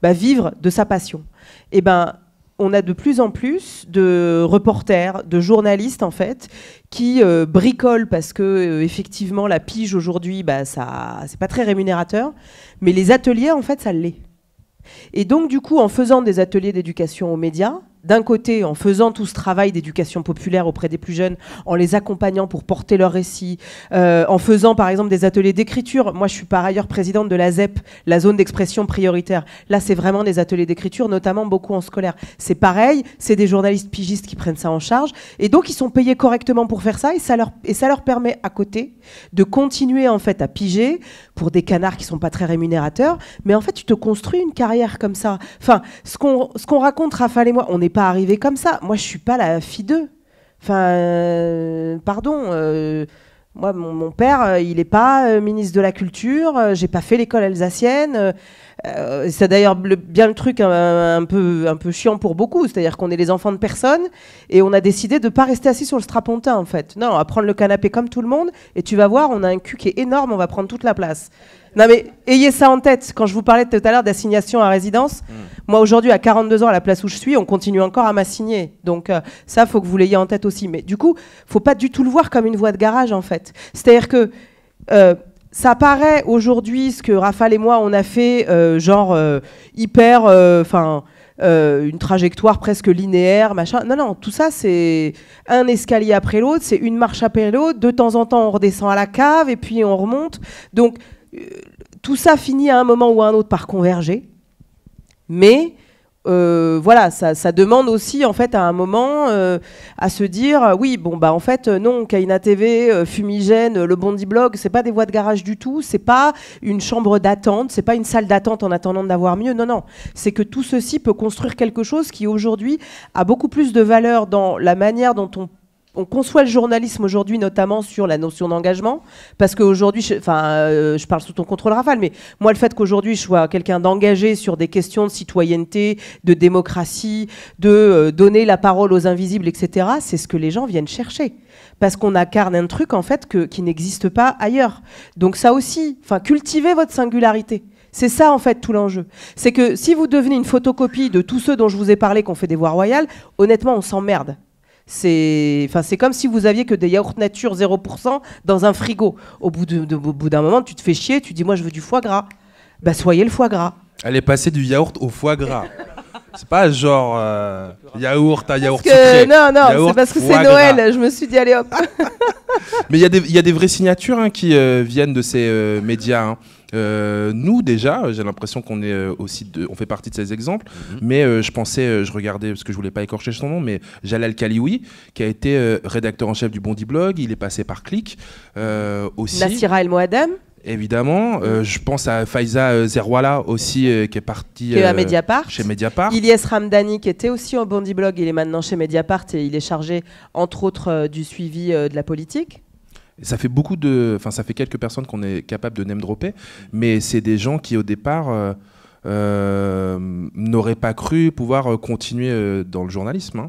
vivre de sa passion? Eh ben, on a de plus en plus de reporters, de journalistes en fait, qui bricolent parce que effectivement la pige aujourd'hui, c'est pas très rémunérateur, mais les ateliers en fait ça l'est. Et donc du coup, en faisant des ateliers d'éducation aux médias, d'un côté, en faisant tout ce travail d'éducation populaire auprès des plus jeunes, en les accompagnant pour porter leurs récits, en faisant par exemple des ateliers d'écriture. Moi, je suis par ailleurs présidente de la ZEP, la zone d'expression prioritaire. Là, c'est vraiment des ateliers d'écriture, notamment beaucoup en scolaire. C'est pareil, c'est des journalistes pigistes qui prennent ça en charge. Et donc, ils sont payés correctement pour faire ça. Et ça leur permet, à côté, de continuer en fait à piger pour des canards qui sont pas très rémunérateurs. Mais en fait, tu te construis une carrière comme ça. Enfin, ce qu'on raconte, Raphaël et moi, on n'est pas arrivé comme ça. Moi, je suis pas la fille d'eux. Enfin, pardon. Moi, mon père, il n'est pas ministre de la Culture. J'ai pas fait l'école alsacienne. C'est d'ailleurs bien le truc un peu chiant pour beaucoup. C'est-à-dire qu'on est les enfants de personne et on a décidé de ne pas rester assis sur le strapontin, en fait. Non, on va prendre le canapé comme tout le monde et tu vas voir, on a un cul qui est énorme, on va prendre toute la place. Non mais ayez ça en tête. Quand je vous parlais tout à l'heure d'assignation à résidence, moi aujourd'hui à 42 ans à la place où je suis, on continue encore à m'assigner. Donc ça, faut que vous l'ayez en tête aussi. Mais du coup, faut pas du tout le voir comme une voie de garage en fait. C'est-à-dire que ça paraît aujourd'hui, ce que Raphaël et moi on a fait, hyper, une trajectoire presque linéaire, machin. Non, tout ça c'est un escalier après l'autre, c'est une marche après l'autre. De temps en temps, on redescend à la cave et puis on remonte. Donc tout ça finit à un moment ou à un autre par converger, mais voilà, ça demande aussi en fait à un moment à se dire oui en fait non, Kaina TV, Fumigène, le Bondi Blog, c'est pas des voies de garage du tout, c'est pas une chambre d'attente, c'est pas une salle d'attente en attendant d'avoir mieux, non, c'est que tout ceci peut construire quelque chose qui aujourd'hui a beaucoup plus de valeur dans la manière dont on conçoit le journalisme aujourd'hui, notamment sur la notion d'engagement, parce qu'aujourd'hui, je parle sous ton contrôle, Raphaël, mais moi, le fait qu'aujourd'hui, je sois quelqu'un d'engagé sur des questions de citoyenneté, de démocratie, de donner la parole aux invisibles, etc., c'est ce que les gens viennent chercher. Parce qu'on incarne un truc, en fait, qui n'existe pas ailleurs. Donc ça aussi, cultivez votre singularité. C'est ça, en fait, tout l'enjeu. C'est que si vous devenez une photocopie de tous ceux dont je vous ai parlé, qu'on fait des voies royales, honnêtement, on s'emmerde. C'est comme si vous aviez que des yaourts nature 0% dans un frigo. Au bout d'un moment, tu te fais chier, tu dis moi je veux du foie gras. Bah soyez le foie gras. Elle est passée du yaourt au foie gras. C'est pas genre yaourt à yaourt que, sucré. Non, Yaourt, c'est parce que foie c'est Noël. gras. Je me suis dit allez hop. Mais il y a des vraies signatures hein, qui viennent de ces médias. Hein. Nous déjà, j'ai l'impression qu'on est on fait partie de ces exemples. Mais je regardais parce que je voulais pas écorcher son nom, mais Jalal Khalioui, qui a été rédacteur en chef du Bondi Blog, il est passé par Click aussi. Nassira El Moadem. Évidemment, je pense à Faiza Zerwala aussi, qui est partie Qui est à Mediapart. chez Mediapart. Ilyes Ramdani, qui était aussi au Bondi Blog, il est maintenant chez Mediapart et il est chargé, entre autres, du suivi de la politique. Ça fait ça fait quelques personnes qu'on est capable de name dropper, mais c'est des gens qui au départ n'auraient pas cru pouvoir continuer dans le journalisme.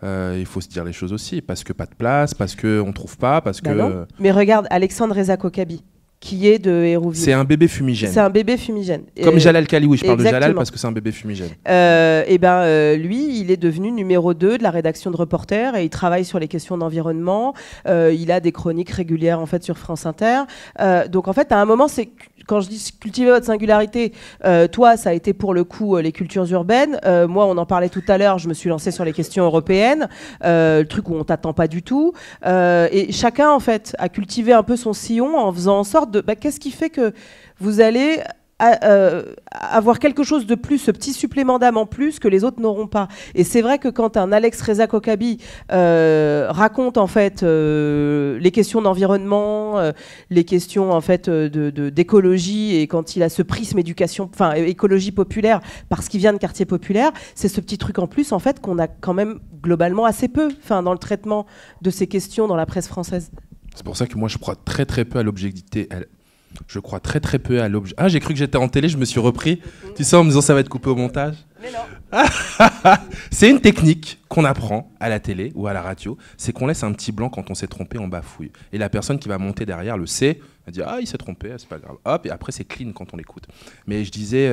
Hein. Il faut se dire les choses aussi, parce que pas de place, parce qu'on trouve pas, parce que. Non. Mais regarde, Alexandre Reza Kokabi, qui est de Hérouville. C'est un bébé fumigène. C'est un bébé fumigène. Comme Jalal Khalioui, je parle de Jalal Exactement. parce que c'est un bébé fumigène. Lui, il est devenu numéro 2 de la rédaction de Reporter et il travaille sur les questions d'environnement. Il a des chroniques régulières en fait sur France Inter. Donc en fait, à un moment, quand je dis cultiver votre singularité, toi, ça a été pour le coup les cultures urbaines. Moi, on en parlait tout à l'heure, je me suis lancée sur les questions européennes, le truc où on t'attend pas du tout. Et chacun, en fait, a cultivé un peu son sillon en faisant en sorte de... qu'est-ce qui fait que vous allez... avoir quelque chose de plus, ce petit supplément d'âme en plus que les autres n'auront pas. Et c'est vrai que quand un Alex Reza Kokabi raconte en fait les questions d'environnement, les questions en fait d'écologie, et quand il a ce prisme écologie populaire parce qu'il vient de quartier populaire, c'est ce petit truc en plus en fait qu'on a quand même globalement assez peu, dans le traitement de ces questions dans la presse française. C'est pour ça que moi je crois très très peu à l'objectivité. Je crois très très peu à l'objet. Ah, j'ai cru que j'étais en télé, je me suis repris. Tu sais, en me disant ça va être coupé au montage. Mais non. C'est une technique qu'on apprend à la télé ou à la radio. C'est qu'on laisse un petit blanc quand on s'est trompé en bafouille. Et la personne qui va monter derrière le sait. Elle dit ah il s'est trompé, c'est pas grave. Hop, et après c'est clean quand on l'écoute. Mais je disais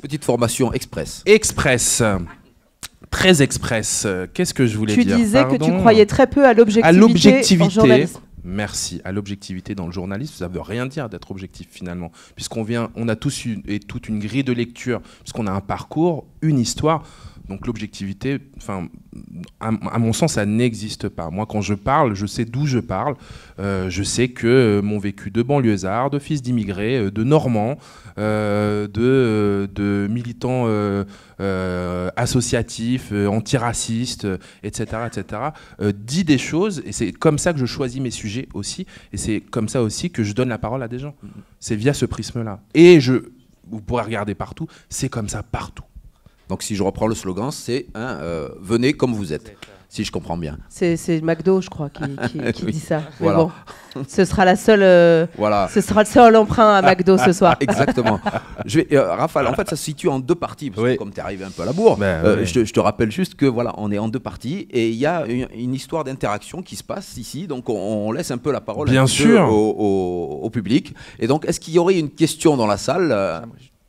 Petite formation express. Express. Très express. Qu'est-ce que je voulais dire? Tu disais que tu Pardon. croyais très peu à l'objectivité en journalisme. Merci. À l'objectivité dans le journalisme, ça veut rien dire d'être objectif finalement, on a tous toute une grille de lecture, puisqu'on a un parcours, une histoire. Donc l'objectivité, à mon sens, ça n'existe pas. Moi, quand je parle, je sais d'où je parle. Je sais que mon vécu de banlieusard, de fils d'immigrés, de Normands, de militants associatifs, antiracistes, etc., dit des choses. Et c'est comme ça que je choisis mes sujets aussi. Et c'est comme ça aussi que je donne la parole à des gens. C'est via ce prisme-là. Et vous pourrez regarder partout, c'est comme ça partout. Donc si je reprends le slogan, c'est venez comme vous êtes, si je comprends bien. C'est McDo, je crois, qui Oui. dit ça. Mais Voilà. bon, ce sera la seule. Voilà. Ce sera le seul emprunt à McDo ce soir. Exactement. Raphaël, en fait, ça se situe en deux parties, parce que comme tu es arrivé un peu à la bourre, Oui. je te rappelle juste que voilà, on est en deux parties et il y a une histoire d'interaction qui se passe ici, donc on laisse un peu la parole Bien un petit peu sûr. au public. Et donc, est-ce qu'il y aurait une question dans la salle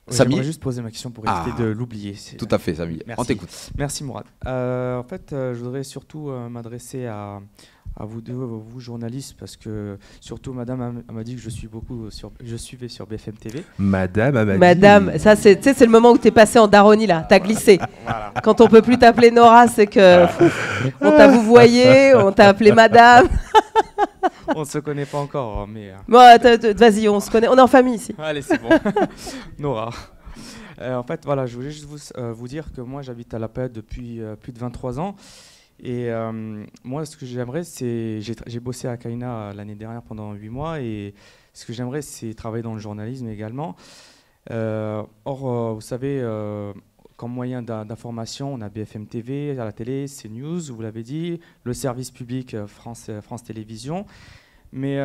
Samy? J'aimerais juste poser ma question pour éviter de l'oublier. Tout à fait, Samy. Merci. On t'écoute. Merci Mourad. En fait, je voudrais surtout m'adresser à vous deux, vous journalistes, parce que surtout Madame m'a dit que je suivais sur BFM TV. Madame a Madame, ça c'est le moment où t'es passé en daronie là, t'as glissé. Voilà. Quand on peut plus t'appeler Nora, c'est que on t'a vouvoyé, on t'a appelé Madame. On ne se connaît pas encore, mais... Bon, vas-y, on se connaît, on est en famille ici. Allez, c'est bon. Nora. En fait, voilà, je voulais juste vous dire que moi, j'habite à La Paix depuis plus de 23 ans. Et moi, ce que j'aimerais, c'est... J'ai bossé à Caïna l'année dernière pendant 8 mois. Et ce que j'aimerais, c'est travailler dans le journalisme également. Vous savez... comme moyen d'information, on a BFM TV, à la télé, CNews, vous l'avez dit, le service public France Télévisions. Mais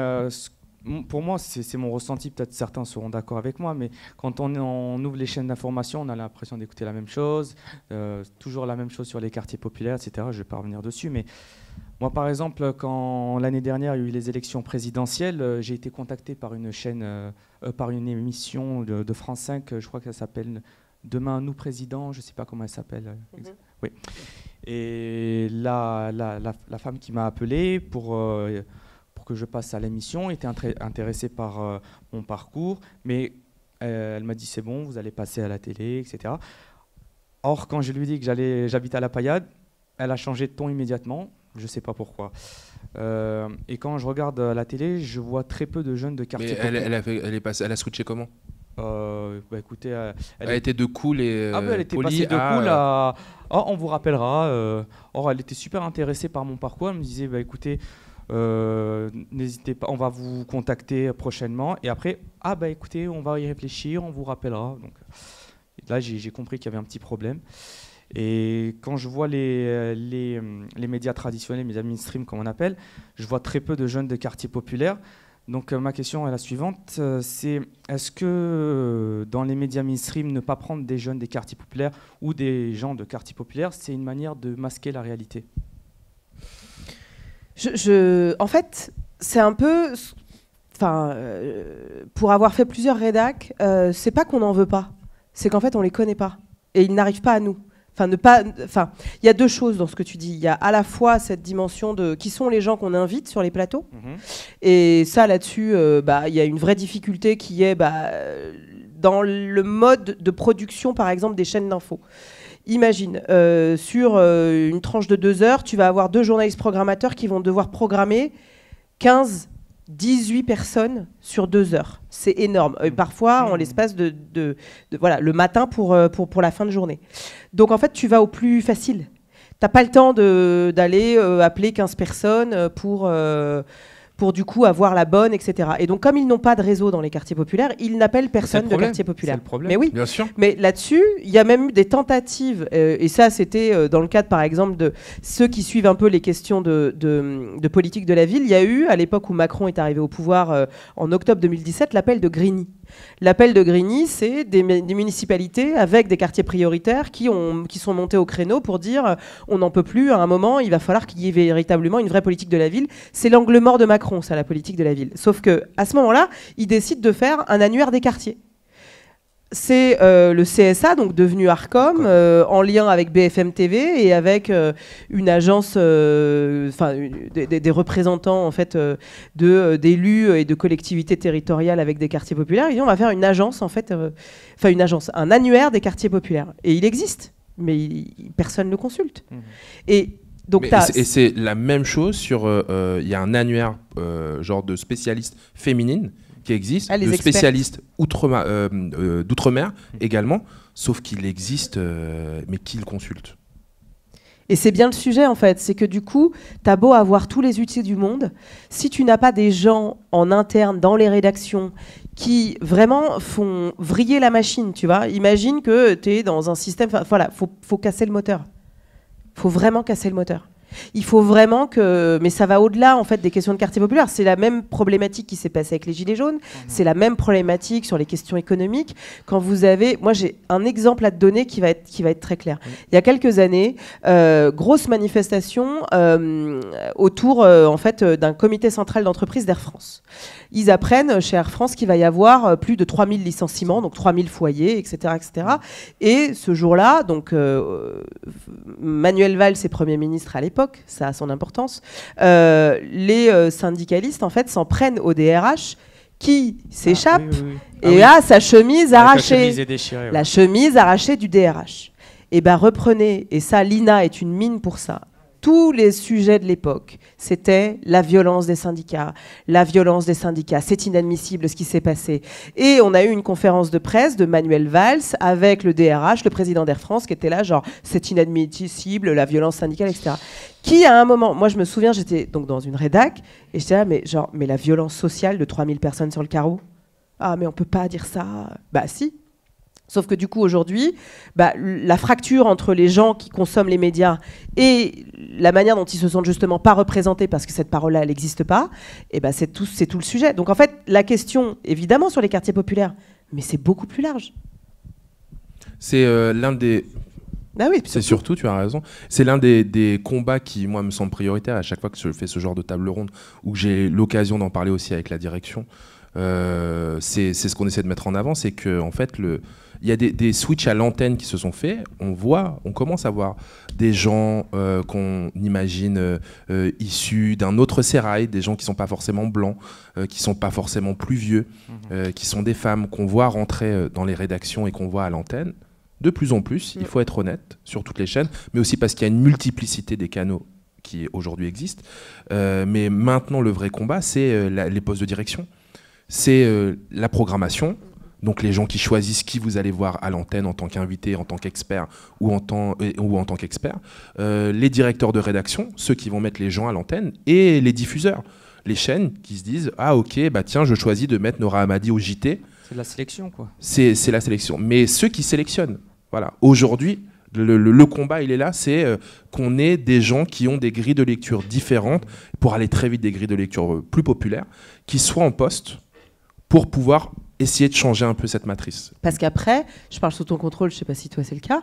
pour moi, c'est mon ressenti, peut-être certains seront d'accord avec moi, mais quand on ouvre les chaînes d'information, on a l'impression d'écouter la même chose, toujours la même chose sur les quartiers populaires, etc. Je ne vais pas revenir dessus, mais moi, par exemple, quand l'année dernière, il y a eu les élections présidentielles, j'ai été contacté par une chaîne, par une émission de France 5, je crois que ça s'appelle... Demain, nous président, je ne sais pas comment elle s'appelle. Oui. Et la femme qui m'a appelé pour que je passe à l'émission était intéressée par mon parcours, mais elle m'a dit c'est bon, vous allez passer à la télé, etc. Or, quand je lui ai dit que j'habite à La Paillade, elle a changé de ton immédiatement, je ne sais pas pourquoi. Et quand je regarde la télé, je vois très peu de jeunes de quartier. Mais elle a switché comment? Bah écoutez, elle était de cool et elle était passée de cool à oh, on vous rappellera. Or, elle était super intéressée par mon parcours. Elle me disait bah écoutez, n'hésitez pas, on va vous contacter prochainement. Et après, ah bah écoutez, on va y réfléchir, on vous rappellera. Donc là, j'ai compris qu'il y avait un petit problème. Et quand je vois les médias traditionnels, les médias mainstream comme on appelle, je vois très peu de jeunes de quartiers populaires. Donc ma question est la suivante, c'est est-ce que dans les médias mainstream, ne pas prendre des jeunes des quartiers populaires ou des gens de quartiers populaires, c'est une manière de masquer la réalité? En fait, c'est un peu... Enfin, pour avoir fait plusieurs rédacs, c'est pas qu'on n'en veut pas, c'est qu'en fait on les connaît pas et ils n'arrivent pas à nous. Enfin, il y a deux choses dans ce que tu dis. Il y a à la fois cette dimension de qui sont les gens qu'on invite sur les plateaux. Et ça, là-dessus, il y a une vraie difficulté qui est dans le mode de production, par exemple, des chaînes d'infos. Imagine, sur une tranche de 2 heures, tu vas avoir 2 journalistes programmateurs qui vont devoir programmer 18 personnes sur 2 heures. C'est énorme. Parfois, en l'espace de voilà, le matin pour la fin de journée. Donc, en fait, tu vas au plus facile. Tu n'as pas le temps d'aller appeler 15 personnes pour du coup avoir la bonne, etc. Et donc, comme ils n'ont pas de réseau dans les quartiers populaires, ils n'appellent personne de quartier populaire. C'est le problème. Mais oui, bien sûr. Mais là-dessus, il y a même eu des tentatives, et ça, c'était dans le cadre, par exemple, de ceux qui suivent un peu les questions de politique de la ville. Il y a eu, à l'époque où Macron est arrivé au pouvoir en octobre 2017, l'appel de Grigny. L'appel de Grigny, c'est des municipalités avec des quartiers prioritaires qui sont montés au créneau pour dire on n'en peut plus, à un moment, il va falloir qu'il y ait véritablement une vraie politique de la ville. C'est l'angle mort de Macron, ça, la politique de la ville. Sauf qu'à ce moment-là, il décide de faire un annuaire des quartiers. C'est le CSA, donc devenu Arcom, en lien avec BFM TV et avec une agence, des représentants en fait d'élus et de collectivités territoriales avec des quartiers populaires. Ils disent on va faire une agence en fait, un annuaire des quartiers populaires. Et il existe, mais personne ne le consulte. Et donc et c'est la même chose sur. Il y a un annuaire genre de spécialistes féminines qui existe, de spécialistes d'outre-mer également, sauf qu'il existe, mais qui le consulte? Et c'est bien le sujet, en fait. C'est que du coup, t'as beau avoir tous les outils du monde, si tu n'as pas des gens en interne, dans les rédactions, qui vraiment font vriller la machine, tu vois. Imagine que t'es dans un système... Voilà, faut casser le moteur. Faut vraiment casser le moteur. Il faut vraiment que... Mais ça va au-delà, en fait, des questions de quartier populaire. C'est la même problématique qui s'est passée avec les Gilets jaunes. C'est la même problématique sur les questions économiques. Quand vous avez... Moi, j'ai un exemple à te donner qui va être très clair. Il y a quelques années, grosse manifestation autour, en fait, d'un comité central d'entreprise d'Air France. Ils apprennent chez Air France qu'il va y avoir plus de 3000 licenciements, donc 3000 foyers, etc., etc. Et ce jour-là, donc Manuel Valls est Premier ministre à l'époque, ça a son importance, les syndicalistes, en fait, s'en prennent au DRH qui s'échappe et a sa chemise arrachée. La chemise arrachée du DRH. Et bien reprenez, et ça, l'INA est une mine pour ça. Tous les sujets de l'époque, c'était la violence des syndicats, c'est inadmissible ce qui s'est passé. Et on a eu une conférence de presse de Manuel Valls avec le DRH, le président d'Air France, qui était là, genre, c'est inadmissible, la violence syndicale, etc. Qui, à un moment, moi je me souviens, j'étais donc dans une rédac, et j'étais là, mais la violence sociale de 3000 personnes sur le carreau, ah mais on peut pas dire ça. Bah si. Sauf que du coup, aujourd'hui, la fracture entre les gens qui consomment les médias et la manière dont ils se sentent justement pas représentés parce que cette parole-là, elle n'existe pas, et c'est tout le sujet. Donc en fait, la question, évidemment, sur les quartiers populaires, mais c'est beaucoup plus large. C'est l'un des... Ah oui, c'est surtout, tu as raison, c'est l'un des combats qui, moi, me semble prioritaire à chaque fois que je fais ce genre de table ronde, où j'ai l'occasion d'en parler aussi avec la direction. C'est ce qu'on essaie de mettre en avant, c'est que en fait, Il y a des switches à l'antenne qui se sont faits. On commence à voir des gens qu'on imagine issus d'un autre sérail, des gens qui ne sont pas forcément blancs, qui ne sont pas forcément plus vieux, qui sont des femmes qu'on voit rentrer dans les rédactions et qu'on voit à l'antenne. De plus en plus, il faut être honnête, sur toutes les chaînes, mais aussi parce qu'il y a une multiplicité des canaux qui aujourd'hui existent. Mais maintenant, le vrai combat, c'est les postes de direction. C'est la programmation, donc les gens qui choisissent qui vous allez voir à l'antenne en tant qu'invité, en tant qu'expert ou en tant qu'expert. Les directeurs de rédaction, ceux qui vont mettre les gens à l'antenne, et les diffuseurs. Les chaînes qui se disent « Ah ok, bah tiens, je choisis de mettre Nora Hamadi au JT ». C'est de la sélection, quoi. C'est la sélection. Mais ceux qui sélectionnent, voilà. Aujourd'hui, le combat, il est là, c'est qu'on ait des gens qui ont des grilles de lecture différentes, pour aller très vite des grilles de lecture plus populaires, qui soient en poste pour pouvoir essayer de changer un peu cette matrice. Parce qu'après, je parle sous ton contrôle, je ne sais pas si toi c'est le cas,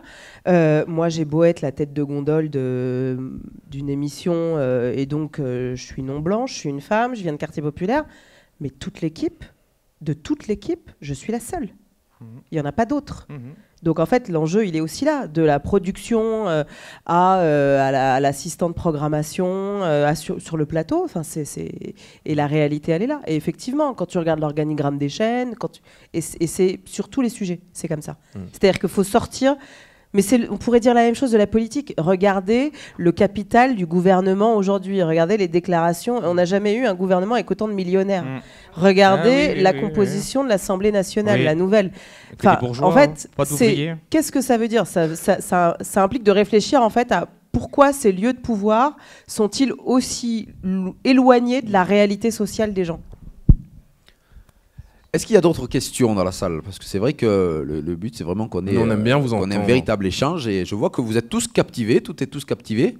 moi j'ai beau être la tête de gondole d'une émission, et donc je suis non blanche, je suis une femme, je viens de quartier populaire, mais de toute l'équipe, je suis la seule. Il n'y en a pas d'autres. Donc en fait, l'enjeu, il est aussi là, de la production à l'assistant de programmation, sur le plateau. Enfin, et la réalité, elle est là. Et effectivement, quand tu regardes l'organigramme des chaînes, et c'est sur tous les sujets, c'est comme ça. C'est-à-dire qu'il faut sortir... Mais on pourrait dire la même chose de la politique. Regardez le capital du gouvernement aujourd'hui. Regardez les déclarations. On n'a jamais eu un gouvernement avec autant de millionnaires. Regardez la composition de l'Assemblée nationale, la nouvelle. Enfin, en fait, qu'est-ce que ça veut dire ? Ça implique de réfléchir en fait à pourquoi ces lieux de pouvoir sont-ils aussi éloignés de la réalité sociale des gens ? Est-ce qu'il y a d'autres questions dans la salle? Parce que c'est vrai que le but, c'est vraiment qu'on ait, on aime bien vous qu'on ait un véritable échange. Et je vois que vous êtes tous captivés, toutes et tous captivés.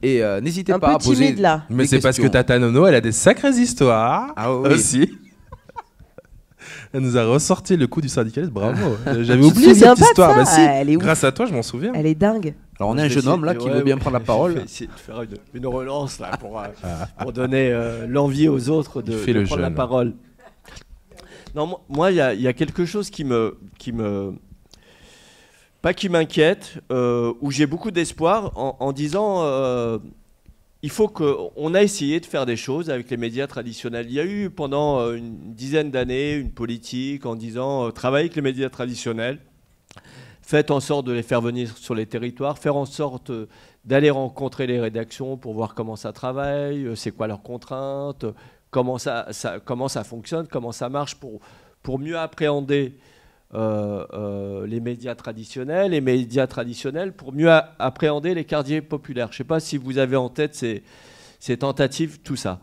Et n'hésitez pas à poser timide, là. Mais c'est parce que Tata Nono, elle a des sacrées histoires aussi. Elle nous a ressorti le coup du syndicalisme, bravo. J'avais oublié cette histoire. Bah, si. Grâce à toi, je m'en souviens. Elle est dingue. Alors on a un jeune homme là qui veut bien prendre la parole. Je vais essayer de faire une relance là pour donner l'envie aux autres de prendre la parole. Non, moi, il y a quelque chose pas qui m'inquiète, où j'ai beaucoup d'espoir en disant, il faut qu'on a essayé de faire des choses avec les médias traditionnels. Il y a eu pendant une dizaine d'années une politique en disant, travaillez avec les médias traditionnels, faites en sorte de les faire venir sur les territoires, faire en sorte d'aller rencontrer les rédactions pour voir comment ça travaille, c'est quoi leurs contraintes, comment ça fonctionne, comment ça marche pour mieux appréhender les médias traditionnels pour mieux appréhender les quartiers populaires. Je ne sais pas si vous avez en tête ces tentatives, tout ça.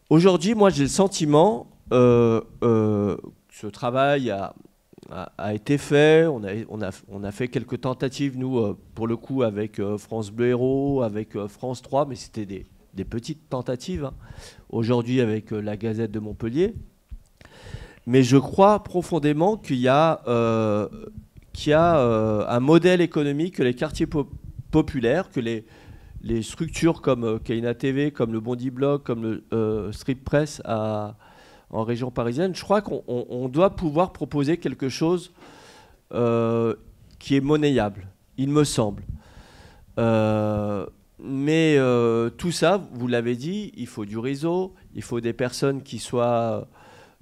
Aujourd'hui, moi, j'ai le sentiment que ce travail a été fait. On a fait quelques tentatives, nous, pour le coup, avec France Bleu Héros, avec France 3, mais c'était des petites tentatives, hein. Aujourd'hui avec la Gazette de Montpellier. Mais je crois profondément qu'il y a un modèle économique que les quartiers populaires, que les structures comme Kaina TV, comme le Bondi Blog, comme le Strip Press en région parisienne, je crois qu'on doit pouvoir proposer quelque chose qui est monnayable, il me semble. Mais tout ça, vous l'avez dit, il faut du réseau, il faut des personnes qui soient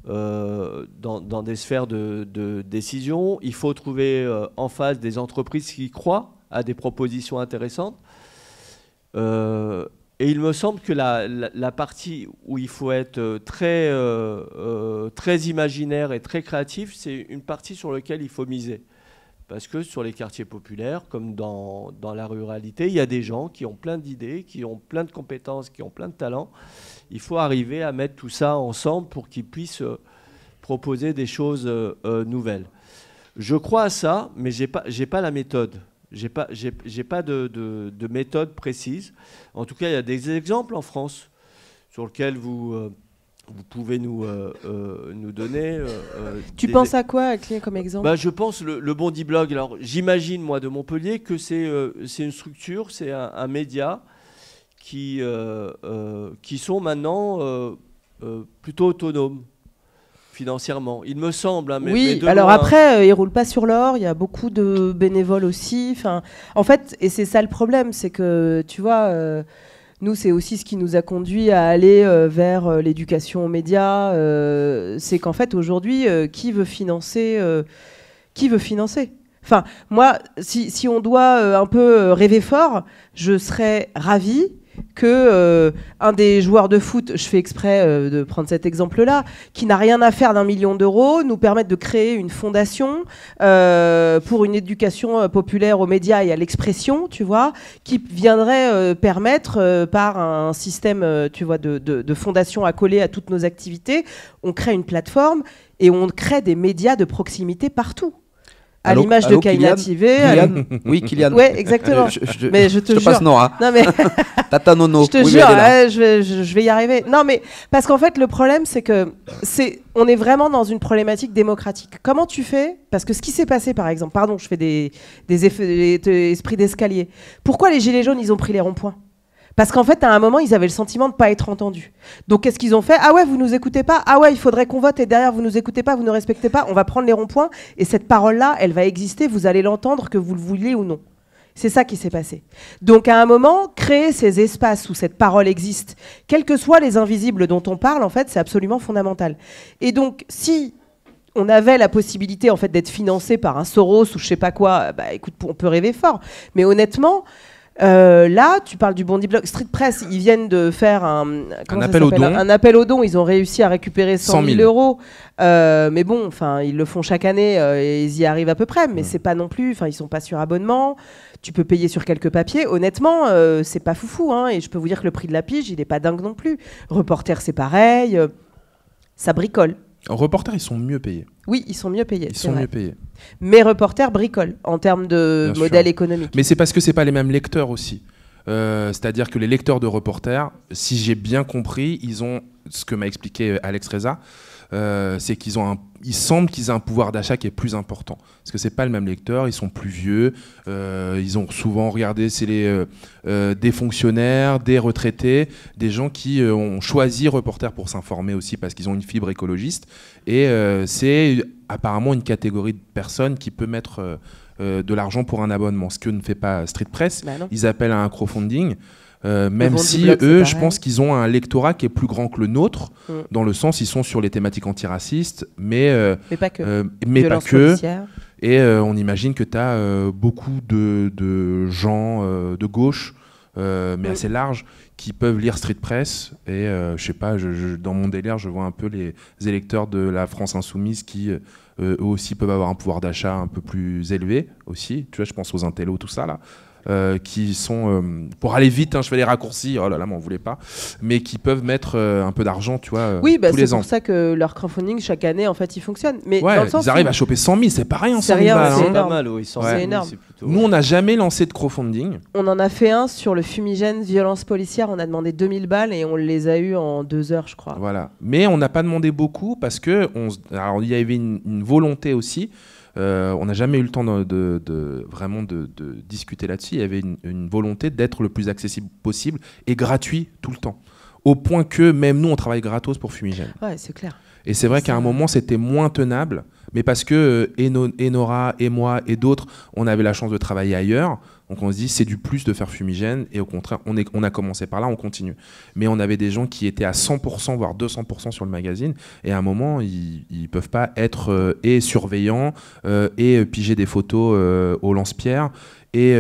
dans des sphères de décision, il faut trouver en face des entreprises qui croient à des propositions intéressantes. Et il me semble que la partie où il faut être très imaginaire et très créatif, c'est une partie sur laquelle il faut miser. Parce que sur les quartiers populaires, comme dans la ruralité, il y a des gens qui ont plein d'idées, qui ont plein de compétences, qui ont plein de talents. Il faut arriver à mettre tout ça ensemble pour qu'ils puissent proposer des choses nouvelles. Je crois à ça, mais j'ai pas la méthode. J'ai pas de méthode précise. En tout cas, il y a des exemples en France sur lesquels vous pouvez nous donner. Tu penses à quoi, comme exemple? Je pense le Bondi Blog. Alors, j'imagine, moi, de Montpellier, que c'est une structure, c'est un média qui sont maintenant plutôt autonomes. financièrement. Il me semble. Hein, oui, mais alors loin, après, ils roulent pas sur l'or. Il y a beaucoup de bénévoles aussi. Enfin, en fait, et c'est ça le problème, c'est que tu vois, nous, c'est aussi ce qui nous a conduit à aller vers l'éducation aux médias. C'est qu'en fait, aujourd'hui, qui veut financer Enfin, moi, si on doit un peu rêver fort, je serais ravie que un des joueurs de foot, je fais exprès de prendre cet exemple-là, qui n'a rien à faire d'1 million d'euros, nous permette de créer une fondation pour une éducation populaire aux médias et à l'expression, tu vois, qui viendrait permettre par un système, tu vois, de fondation accolé à toutes nos activités, on crée une plateforme et on crée des médias de proximité partout. À l'image de Kaina TV. Oui, Kylian. Ouais, exactement. Mais je te jure. passe Nora. Non mais Tata Nono. je te Oui, jure, mais elle est là. je vais y arriver. Non mais parce qu'en fait le problème c'est que on est vraiment dans une problématique démocratique. Comment tu fais? Parce que ce qui s'est passé par exemple, pardon, je fais des esprits d'escalier. Pourquoi les gilets jaunes ils ont pris les ronds-points? Parce qu'en fait, à un moment, ils avaient le sentiment de ne pas être entendus. Donc, qu'est-ce qu'ils ont fait? Ah ouais, vous nous écoutez pas? Ah ouais, il faudrait qu'on vote et derrière, vous nous écoutez pas, vous ne respectez pas. On va prendre les ronds-points et cette parole-là, elle va exister, vous allez l'entendre que vous le vouliez ou non. C'est ça qui s'est passé. Donc, à un moment, créer ces espaces où cette parole existe, quels que soient les invisibles dont on parle, en fait, c'est absolument fondamental. Et donc, si on avait la possibilité, en fait, d'être financé par un Soros ou je sais pas quoi, bah écoute, on peut rêver fort. Mais honnêtement... là, tu parles du Bondi Blog. Street Press, ils viennent de faire un appel aux dons. Un appel aux dons. Ils ont réussi à récupérer 100 000 euros. Mais bon, enfin, ils le font chaque année et ils y arrivent à peu près. Mais c'est pas non plus. Enfin, ils sont pas sur abonnement. Tu peux payer sur quelques papiers. Honnêtement, c'est pas foufou. Hein, et je peux vous dire que le prix de la pige, il est pas dingue non plus. Reporter, c'est pareil. Ça bricole. Reporters, ils sont mieux payés. Oui, ils sont mieux payés. Ils sont mieux payés. Mais reporters bricolent en termes de modèle économique. Mais c'est parce que c'est pas les mêmes lecteurs aussi. C'est-à-dire que les lecteurs de reporters, si j'ai bien compris, ils ont ce que m'a expliqué Alex Reza, c'est il semble qu'ils aient un pouvoir d'achat qui est plus important. Parce que c'est pas le même lecteur, ils sont plus vieux, ils ont souvent regardé, c'est des fonctionnaires, des retraités, des gens qui ont choisi Reporter pour s'informer aussi parce qu'ils ont une fibre écologiste. Et c'est apparemment une catégorie de personnes qui peut mettre de l'argent pour un abonnement, ce que ne fait pas Street Press. Bah ils appellent à un crowdfunding. Même si eux, je pense qu'ils ont un lectorat qui est plus grand que le nôtre, dans le sens ils sont sur les thématiques antiracistes, mais pas que. Mais pas que. Et on imagine que tu as beaucoup de gens de gauche, mais assez larges, qui peuvent lire Street Press. Et je sais pas, dans mon délire, je vois un peu les électeurs de la France Insoumise qui eux aussi peuvent avoir un pouvoir d'achat un peu plus élevé aussi. Tu vois, je pense aux intellos, tout ça là. Qui sont, pour aller vite, hein, je fais les raccourcis, oh là là, m'en voulez pas, mais qui peuvent mettre un peu d'argent, tu vois, oui, bah tous les ans. C'est pour ça que leur crowdfunding, chaque année, en fait, il fonctionne. Mais ouais, dans le sens ils arrivent à choper 100 000, c'est pas rien, 100 000 rien, balles. C'est hein. énorme. Pas mal, oui, 100 000, c'est énorme. c'est plutôt... Nous, on n'a jamais lancé de crowdfunding. On en a fait un sur le fumigène violence policière, on a demandé 2000 balles et on les a eu en 2 heures, je crois. Voilà. Mais on n'a pas demandé beaucoup parce que alors, il y avait une volonté aussi. On n'a jamais eu le temps vraiment de discuter là-dessus. Il y avait une volonté d'être le plus accessible possible et gratuit tout le temps. Au point que même nous, on travaille gratos pour Fumigène. Ouais, c'est clair. Et c'est vrai qu'à un moment, c'était moins tenable, mais parce que Nora et moi et d'autres, on avait la chance de travailler ailleurs. Donc on se dit, c'est du plus de faire Fumigène. Et au contraire, on a commencé par là, on continue. Mais on avait des gens qui étaient à 100%, voire 200% sur le magazine. Et à un moment, ils ne peuvent pas être et surveillants, et piger des photos au lance-pierre, et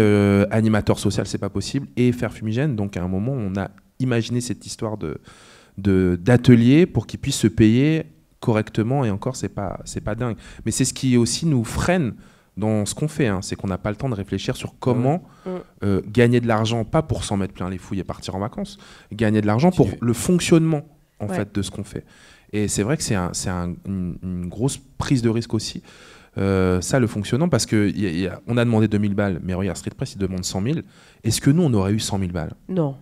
animateur social, c'est pas possible, et faire Fumigène. Donc à un moment, on a imaginé cette histoire d'atelier pour qu'ils puissent se payer correctement. Et encore, c'est pas dingue. Mais c'est ce qui aussi nous freine dans ce qu'on fait, hein, c'est qu'on n'a pas le temps de réfléchir sur comment gagner de l'argent, pas pour s'en mettre plein les fouilles et partir en vacances, gagner de l'argent pour le fonctionnement en fait de ce qu'on fait. Et c'est vrai que c'est une grosse prise de risque aussi, ça, le fonctionnement, parce qu'on a demandé 2000 balles, mais regarde, Street Press, il demande 100 000. Est-ce que nous, on aurait eu 100 000 balles? Non.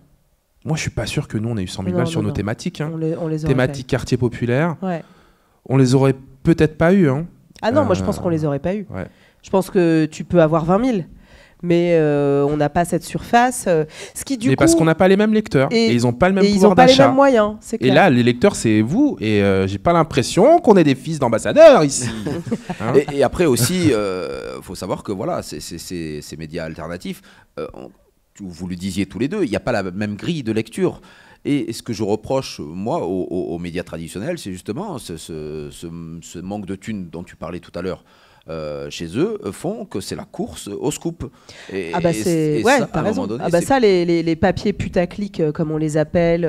Moi, je suis pas sûr que nous, on ait eu 100 000 balles sur nos thématiques. Hein. On les thématiques quartier populaire. Ouais. On les aurait peut-être pas eu. Hein. Ah non, moi je pense qu'on les aurait pas eu. Ouais. Je pense que tu peux avoir 20 000. mais on n'a pas cette surface. Ce qui, du coup, parce qu'on n'a pas les mêmes lecteurs et ils n'ont pas le même ils pouvoir n'ont pas les d'achat. mêmes moyens, c'est clair. Et là, les lecteurs, c'est vous. Et j'ai pas l'impression qu'on est des fils d'ambassadeurs ici. Hein, et après aussi, faut savoir que voilà, ces médias alternatifs, vous le disiez tous les deux, il n'y a pas la même grille de lecture. Et ce que je reproche, moi, aux médias traditionnels, c'est justement ce manque de thunes dont tu parlais tout à l'heure. Chez eux, font que c'est la course au scoop. Ouais, t'as raison. Ça, les papiers putaclic, comme on les appelle,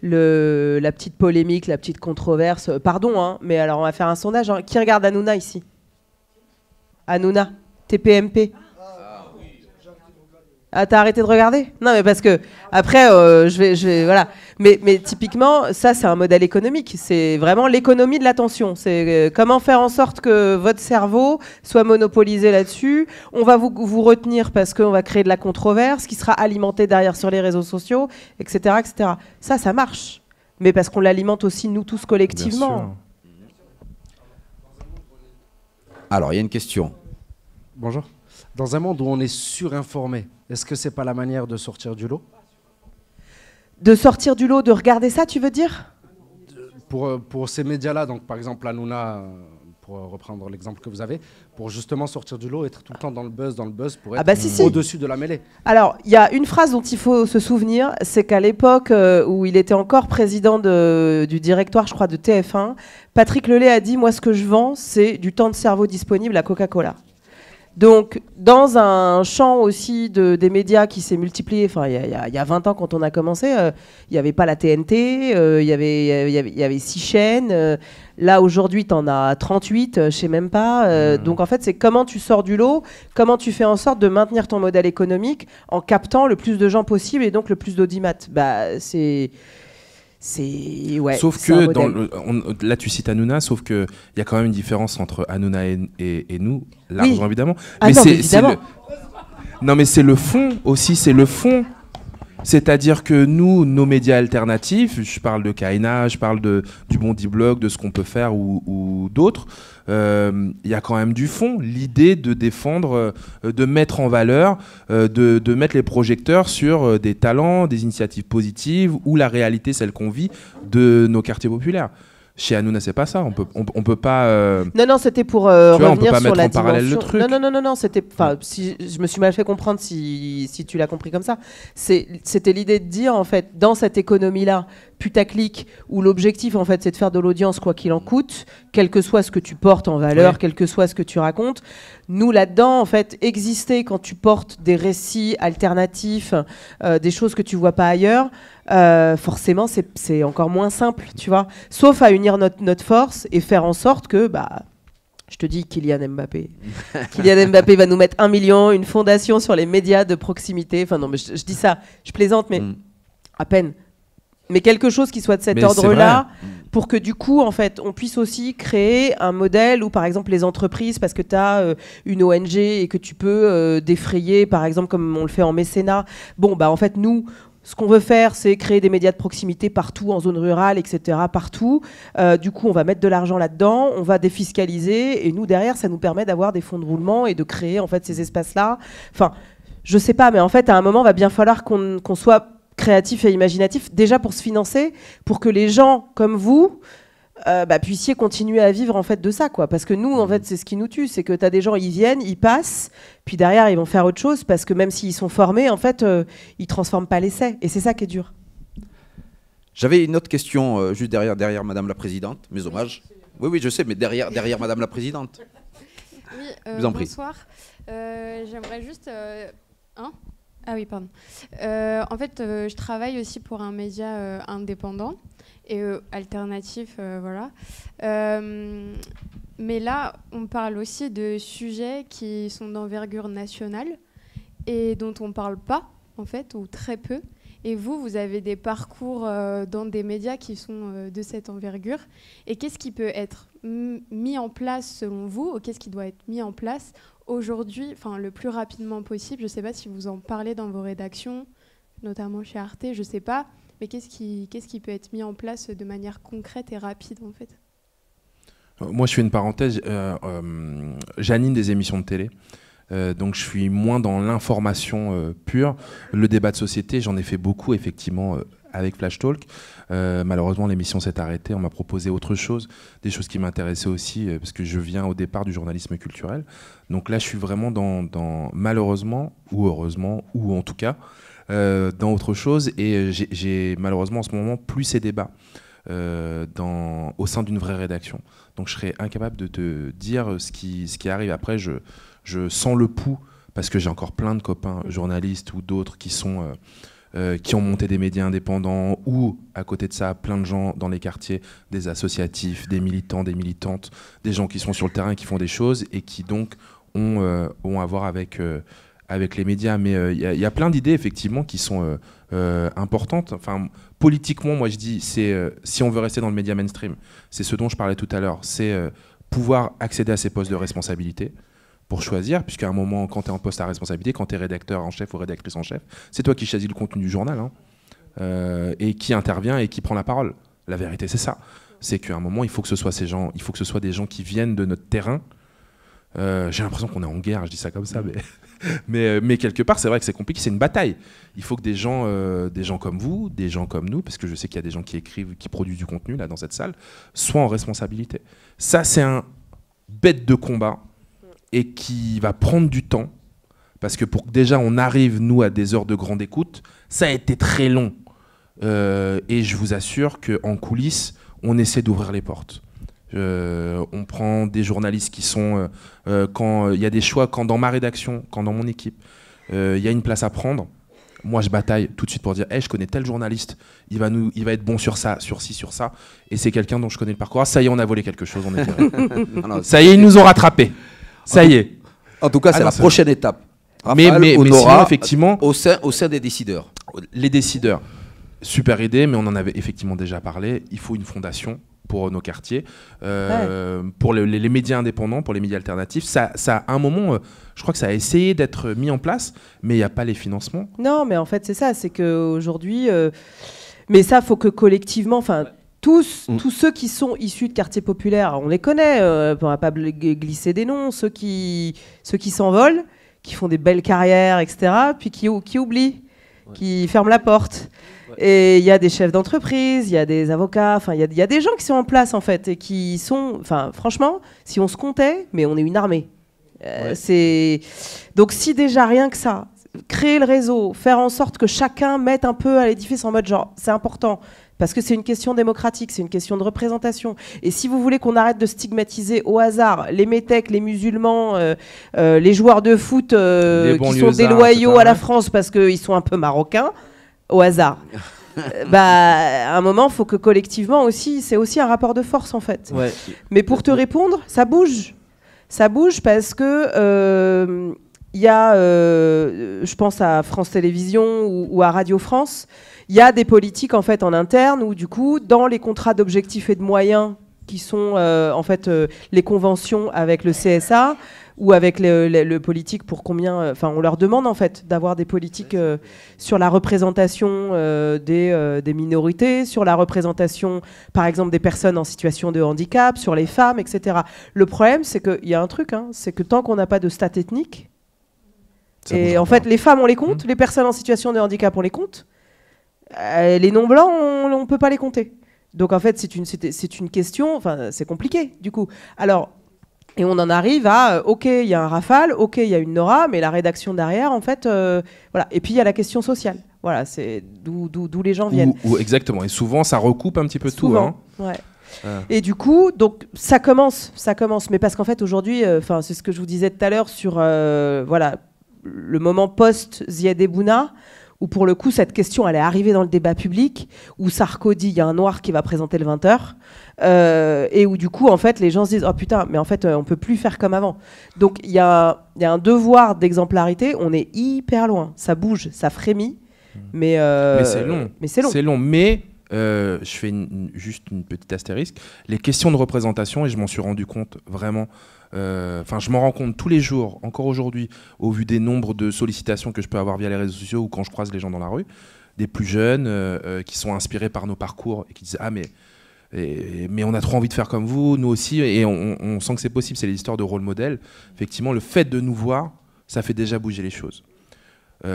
la petite polémique, la petite controverse. Pardon, hein, mais alors on va faire un sondage. Hein. Qui regarde Hanouna ici? Hanouna, TPMP. Ah, t'as arrêté de regarder? Non, mais parce que après, voilà. Mais typiquement, ça, c'est un modèle économique. C'est vraiment l'économie de l'attention. C'est comment faire en sorte que votre cerveau soit monopolisé là-dessus. On va vous retenir parce qu'on va créer de la controverse qui sera alimentée derrière sur les réseaux sociaux, etc., etc. Ça marche. Mais parce qu'on l'alimente aussi nous tous collectivement. Alors, il y a une question. Bonjour. Dans un monde où on est surinformé, est-ce que c'est pas la manière de sortir du lot? De sortir du lot, de regarder ça, tu veux dire? Pour ces médias-là, donc par exemple Hanouna, pour reprendre l'exemple que vous avez, pour justement sortir du lot, être tout le temps dans le buzz pour être au-dessus de la mêlée. Alors, il y a une phrase dont il faut se souvenir, c'est qu'à l'époque où il était encore président du directoire, je crois, de TF1, Patrick Lelay a dit « Moi, ce que je vends, c'est du temps de cerveau disponible à Coca-Cola ». Donc, dans un champ aussi des médias qui s'est multiplié, enfin, il y a 20 ans, quand on a commencé, il n'y avait pas la TNT, il y avait 6 chaînes. Là, aujourd'hui, tu en as 38, je sais même pas. Donc, en fait, c'est comment tu sors du lot, comment tu fais en sorte de maintenir ton modèle économique en captant le plus de gens possible et donc le plus d'audimat. Sauf que là tu cites Hanouna, sauf que il y a quand même une différence entre Hanouna et nous, largement évidemment. Mais non, mais c'est le fond aussi, c'est le fond. C'est-à-dire que nous, nos médias alternatifs, je parle de Kaina, je parle du Bondi Blog, de ce qu'on peut faire ou d'autres, il y a quand même du fond. L'idée de défendre, de mettre en valeur, de mettre les projecteurs sur des talents, des initiatives positives ou la réalité, celle qu'on vit, de nos quartiers populaires. Chez Hanouna, c'est pas ça. On peut pas. Non, c'était pour revenir sur la dimension. Le truc. Non. C'était. Enfin, si je me suis mal fait comprendre, si tu l'as compris comme ça, c'était l'idée de dire en fait, dans cette économie-là, putaclic, où l'objectif en fait, c'est de faire de l'audience quoi qu'il en coûte, quel que soit ce que tu portes en valeur, quel que soit ce que tu racontes. Nous là-dedans, en fait, exister quand tu portes des récits alternatifs, des choses que tu vois pas ailleurs. Forcément, c'est encore moins simple, tu vois. Sauf à unir notre force et faire en sorte que, je te dis, Kylian Mbappé. Kylian Mbappé va nous mettre 1 million, une fondation sur les médias de proximité. Enfin non, mais je dis ça, je plaisante, mais à peine. Mais quelque chose qui soit de cet ordre-là, pour que du coup, en fait, on puisse aussi créer un modèle où, par exemple, les entreprises, parce que tu as une ONG et que tu peux défrayer, par exemple, comme on le fait en mécénat. En fait, nous, ce qu'on veut faire, c'est créer des médias de proximité partout, en zone rurale, etc., partout. Du coup, on va mettre de l'argent là-dedans, on va défiscaliser, et nous, derrière, ça nous permet d'avoir des fonds de roulement et de créer, en fait, ces espaces-là. Enfin, je sais pas, mais en fait, à un moment, il va bien falloir qu'on soit créatif et imaginatif, déjà pour se financer, pour que les gens comme vous puissiez continuer à vivre en fait de ça, quoi. Parce que nous, en fait, c'est ce qui nous tue, c'est que tu as des gens, ils viennent, ils passent, puis derrière, ils vont faire autre chose, parce que même s'ils sont formés, en fait, ils transforment pas l'essai, et c'est ça qui est dur. J'avais une autre question juste derrière Madame la Présidente, mes hommages. Oui, je sais, mais derrière Madame la Présidente. Oui, vous en prie. Bonsoir. J'aimerais juste... Ah oui, pardon. En fait, je travaille aussi pour un média indépendant et alternatif, voilà. Mais là, on parle aussi de sujets qui sont d'envergure nationale et dont on ne parle pas, en fait, ou très peu. Et vous avez des parcours dans des médias qui sont de cette envergure. Et qu'est-ce qui peut être mis en place selon vous, ou qu'est-ce qui doit être mis en place aujourd'hui, le plus rapidement possible? Je ne sais pas si vous en parlez dans vos rédactions, notamment chez Arte, je ne sais pas. Mais qu'est-ce qui peut être mis en place de manière concrète et rapide, en fait? Moi, je fais une parenthèse. J'anime des émissions de télé. Donc je suis moins dans l'information pure. Le débat de société, j'en ai fait beaucoup effectivement avec Flash Talk. Malheureusement, l'émission s'est arrêtée. On m'a proposé autre chose, des choses qui m'intéressaient aussi, parce que je viens au départ du journalisme culturel. Donc là, je suis vraiment dans malheureusement, ou heureusement, ou en tout cas, dans autre chose. Et j'ai malheureusement en ce moment plus ces débats au sein d'une vraie rédaction. Donc je serais incapable de te dire ce qui arrive. Après, je sens le pouls, parce que j'ai encore plein de copains journalistes ou d'autres qui ont monté des médias indépendants, ou à côté de ça, plein de gens dans les quartiers, des associatifs, des militants, des militantes, des gens qui sont sur le terrain, qui font des choses et qui donc ont à voir avec les médias. Mais il y a plein d'idées effectivement qui sont importantes. Enfin, politiquement, moi je dis, si on veut rester dans le média mainstream, c'est ce dont je parlais tout à l'heure, c'est pouvoir accéder à ces postes de responsabilité, pour choisir, puisqu'à un moment, quand tu es en poste à responsabilité, quand tu es rédacteur en chef ou rédactrice en chef, c'est toi qui choisis le contenu du journal, et qui intervient et qui prend la parole. La vérité, c'est ça. C'est qu'à un moment, il faut que ce soit ces gens, il faut que ce soit des gens qui viennent de notre terrain. J'ai l'impression qu'on est en guerre, je dis ça comme ça, mais quelque part, c'est vrai que c'est compliqué, c'est une bataille. Il faut que des gens comme vous, des gens comme nous, parce que je sais qu'il y a des gens qui écrivent, qui produisent du contenu là dans cette salle, soient en responsabilité. Ça, c'est un bête de combat, et qui va prendre du temps, parce que pour que déjà on arrive, nous, à des heures de grande écoute, ça a été très long. Et je vous assure qu'en coulisses, on essaie d'ouvrir les portes. On prend des journalistes qui sont... quand il y a des choix, quand dans ma rédaction, quand dans mon équipe, il y a une place à prendre, moi je bataille tout de suite pour dire hey, je connais tel journaliste, il va être bon sur ça, sur ci, sur ça, et c'est quelqu'un dont je connais le parcours. Ah, ça y est, on a volé quelque chose, on est viré. Ça y est, ils nous ont rattrapés. Ça y est. En tout cas, c'est la prochaine étape. Raphaël, mais sinon, effectivement, au sein des décideurs. Les décideurs, super idée, mais on en avait effectivement déjà parlé. Il faut une fondation pour nos quartiers, pour les médias indépendants, pour les médias alternatifs. Ça, à un moment, je crois que ça a essayé d'être mis en place, mais il n'y a pas les financements. Non, mais en fait, c'est ça. C'est qu'aujourd'hui... mais ça, il faut que collectivement... Tous ceux qui sont issus de quartiers populaires, on les connaît, on ne va pas glisser des noms, ceux qui s'envolent, qui font des belles carrières, etc., puis qui oublient, qui ferment la porte. Et il y a des chefs d'entreprise, il y a des avocats, il y a des gens qui sont en place, en fait, et qui sont... Franchement, si on se comptait, mais on est une armée. Donc si déjà, rien que ça, créer le réseau, faire en sorte que chacun mette un peu à l'édifice en mode genre, c'est important, parce que c'est une question démocratique, c'est une question de représentation. Et si vous voulez qu'on arrête de stigmatiser au hasard les métèques, les musulmans, les joueurs de foot qui sont déloyaux à la France parce qu'ils sont un peu marocains, au hasard, à un moment, il faut que collectivement aussi, c'est aussi un rapport de force en fait. Ouais. Mais pour te répondre, ça bouge. Ça bouge parce que il y a, je pense à France Télévisions ou à Radio France, il y a des politiques en fait en interne où du coup, dans les contrats d'objectifs et de moyens qui sont en fait les conventions avec le CSA ou avec le politique pour combien, on leur demande en fait d'avoir des politiques sur la représentation des minorités, sur la représentation par exemple des personnes en situation de handicap, sur les femmes, etc. Le problème c'est qu'il y a un truc, c'est que tant qu'on n'a pas de stats ethniques, et en fait les femmes on les compte, les personnes en situation de handicap on les compte, les non-blancs on ne peut pas les compter. Donc en fait c'est une question, c'est compliqué du coup. Alors, et on en arrive à, ok, il y a un Rafale, ok, il y a une Nora, mais la rédaction derrière, en fait, voilà. Et puis il y a la question sociale. Voilà, c'est d'où les gens viennent. Exactement. Et souvent, ça recoupe un petit peu souvent, tout. Ouais. Et du coup, donc ça commence. Mais parce qu'en fait, aujourd'hui, c'est ce que je vous disais tout à l'heure sur, voilà, le moment post-Ziad Ebouna, où pour le coup, cette question, elle est arrivée dans le débat public, où Sarkozy, il y a un noir qui va présenter le 20h, et où du coup, en fait, les gens se disent « Oh putain, mais en fait, on peut plus faire comme avant ». Donc, il y a un devoir d'exemplarité, on est hyper loin, ça bouge, ça frémit, mais c'est long. C'est long, mais je fais juste une petite astérisque. Les questions de représentation, et je m'en suis rendu compte vraiment... je m'en rends compte tous les jours, encore aujourd'hui, au vu des nombres de sollicitations que je peux avoir via les réseaux sociaux ou quand je croise les gens dans la rue, des plus jeunes qui sont inspirés par nos parcours et qui disent « Ah, mais on a trop envie de faire comme vous, nous aussi », et on sent que c'est possible, c'est les histoires de rôle modèle. Effectivement, le fait de nous voir, ça fait déjà bouger les choses. Tu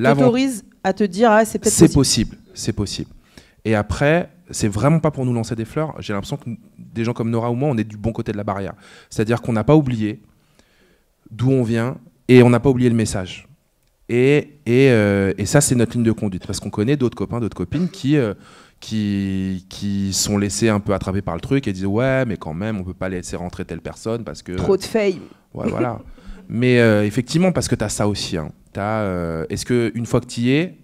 t'autorises à te dire, ah, c'est peut-être possible. C'est possible. Et après, c'est vraiment pas pour nous lancer des fleurs. J'ai l'impression que des gens comme Nora ou moi, on est du bon côté de la barrière. C'est-à-dire qu'on n'a pas oublié d'où on vient et on n'a pas oublié le message. Et ça, c'est notre ligne de conduite. Parce qu'on connaît d'autres copains, d'autres copines qui sont laissés un peu attraper par le truc et disent ouais, mais quand même, on peut pas laisser rentrer telle personne parce que... Trop de fame. Ouais, voilà. Mais effectivement, parce que tu as ça aussi. Hein. Est-ce qu'une fois que tu y es,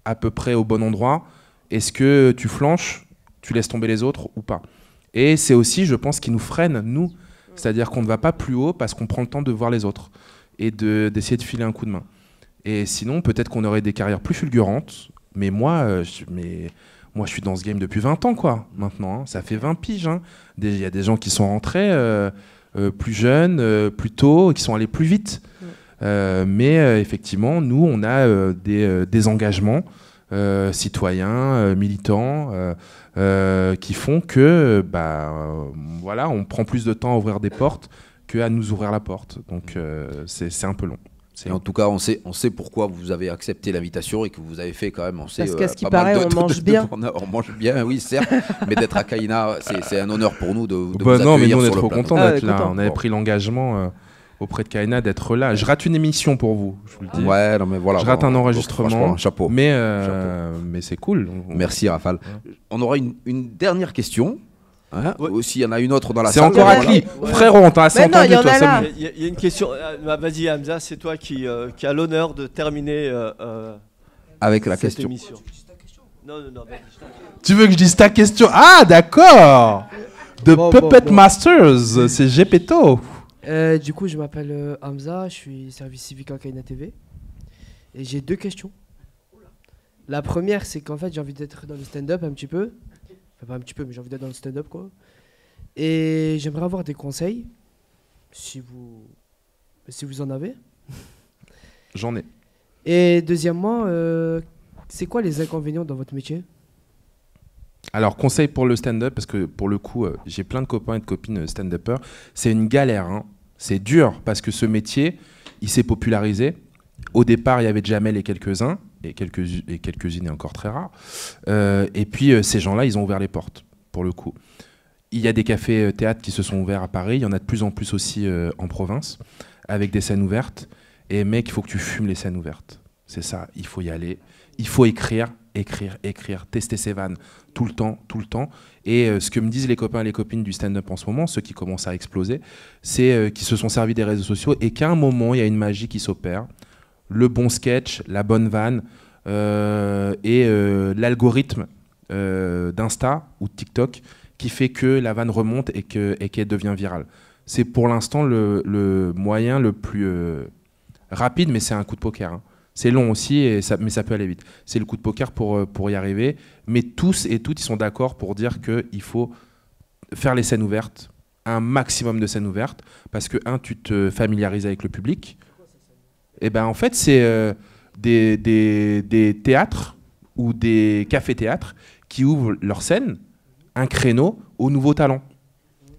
à peu près au bon endroit, est-ce que tu flanches, tu laisses tomber les autres ou pas? Et c'est aussi, je pense, qui nous freine, nous. C'est-à-dire qu'on ne va pas plus haut parce qu'on prend le temps de voir les autres et d'essayer de filer un coup de main. Et sinon, peut-être qu'on aurait des carrières plus fulgurantes. Mais moi, je suis dans ce game depuis 20 ans, quoi, maintenant. Hein. Ça fait 20 piges. Hein. Il y a des gens qui sont rentrés plus jeunes, plus tôt, qui sont allés plus vite. Mais effectivement, nous, on a des engagements citoyens, militants, qui font que voilà, on prend plus de temps à ouvrir des portes qu'à nous ouvrir la porte. Donc c'est un peu long. Et en tout cas, on sait pourquoi vous avez accepté l'invitation et que vous avez fait quand même, on sait, parce qu'à ce qui paraît, on mange bien. On mange bien, oui, certes, mais d'être à Caïna, c'est un honneur pour nous de vous non, mais accueillir nous, on est sur trop le plateau. contents d'être là. On avait pris l'engagement auprès de Caïna d'être là. Je rate une émission pour vous, je vous le dis. Ouais, non, mais voilà. Je rate un enregistrement, chapeau. Mais c'est cool. Merci, Rafale. On aura une dernière question. Hein, ouais. Aussi, il y en a une autre dans la salle. C'est encore à qui frérot, on t'a assez entendu, toi. Il y a une question. Vas-y, Hamza, c'est toi qui a l'honneur de terminer avec la question. Émission. Non. Tu veux que je dise ta question? Ah, d'accord. The Puppet Masters, c'est Gepetto. Du coup, je m'appelle Hamza, je suis service civique à Caïna TV. Et j'ai 2 questions. La première, c'est qu'en fait, j'ai envie d'être dans le stand-up un petit peu. Enfin, pas un petit peu, mais j'ai envie d'être dans le stand-up, quoi. Et j'aimerais avoir des conseils, si vous en avez. J'en ai. Et deuxièmement, c'est quoi les inconvénients dans votre métier? Alors, conseil pour le stand-up, parce que pour le coup, j'ai plein de copains et de copines stand-uppers. C'est une galère, hein. C'est dur, parce que ce métier, il s'est popularisé. Au départ, il y avait Jamel et quelques-uns, et quelques-unes et encore très rares. Et puis, ces gens-là, ils ont ouvert les portes, pour le coup. Il y a des cafés théâtres qui se sont ouverts à Paris. Il y en a de plus en plus aussi en province, avec des scènes ouvertes. Et mec, il faut que tu fumes les scènes ouvertes. C'est ça, il faut y aller. Il faut écrire, tester ses vannes tout le temps. Et ce que me disent les copains et les copines du stand-up en ce moment, ceux qui commencent à exploser, c'est qu'ils se sont servis des réseaux sociaux et qu'à un moment, il y a une magie qui s'opère. Le bon sketch, la bonne vanne et l'algorithme d'Insta ou de TikTok qui fait que la vanne remonte et qu'elle devient virale. C'est pour l'instant le moyen le plus rapide, mais c'est un coup de poker. Hein. C'est long aussi, mais ça peut aller vite. C'est le coup de poker pour y arriver. Mais tous et toutes, ils sont d'accord pour dire qu'il faut faire les scènes ouvertes, un maximum de scènes ouvertes, parce que, tu te familiarises avec le public. Et ben en fait, c'est des théâtres ou des cafés-théâtres qui ouvrent leur scène, un créneau aux nouveaux talents.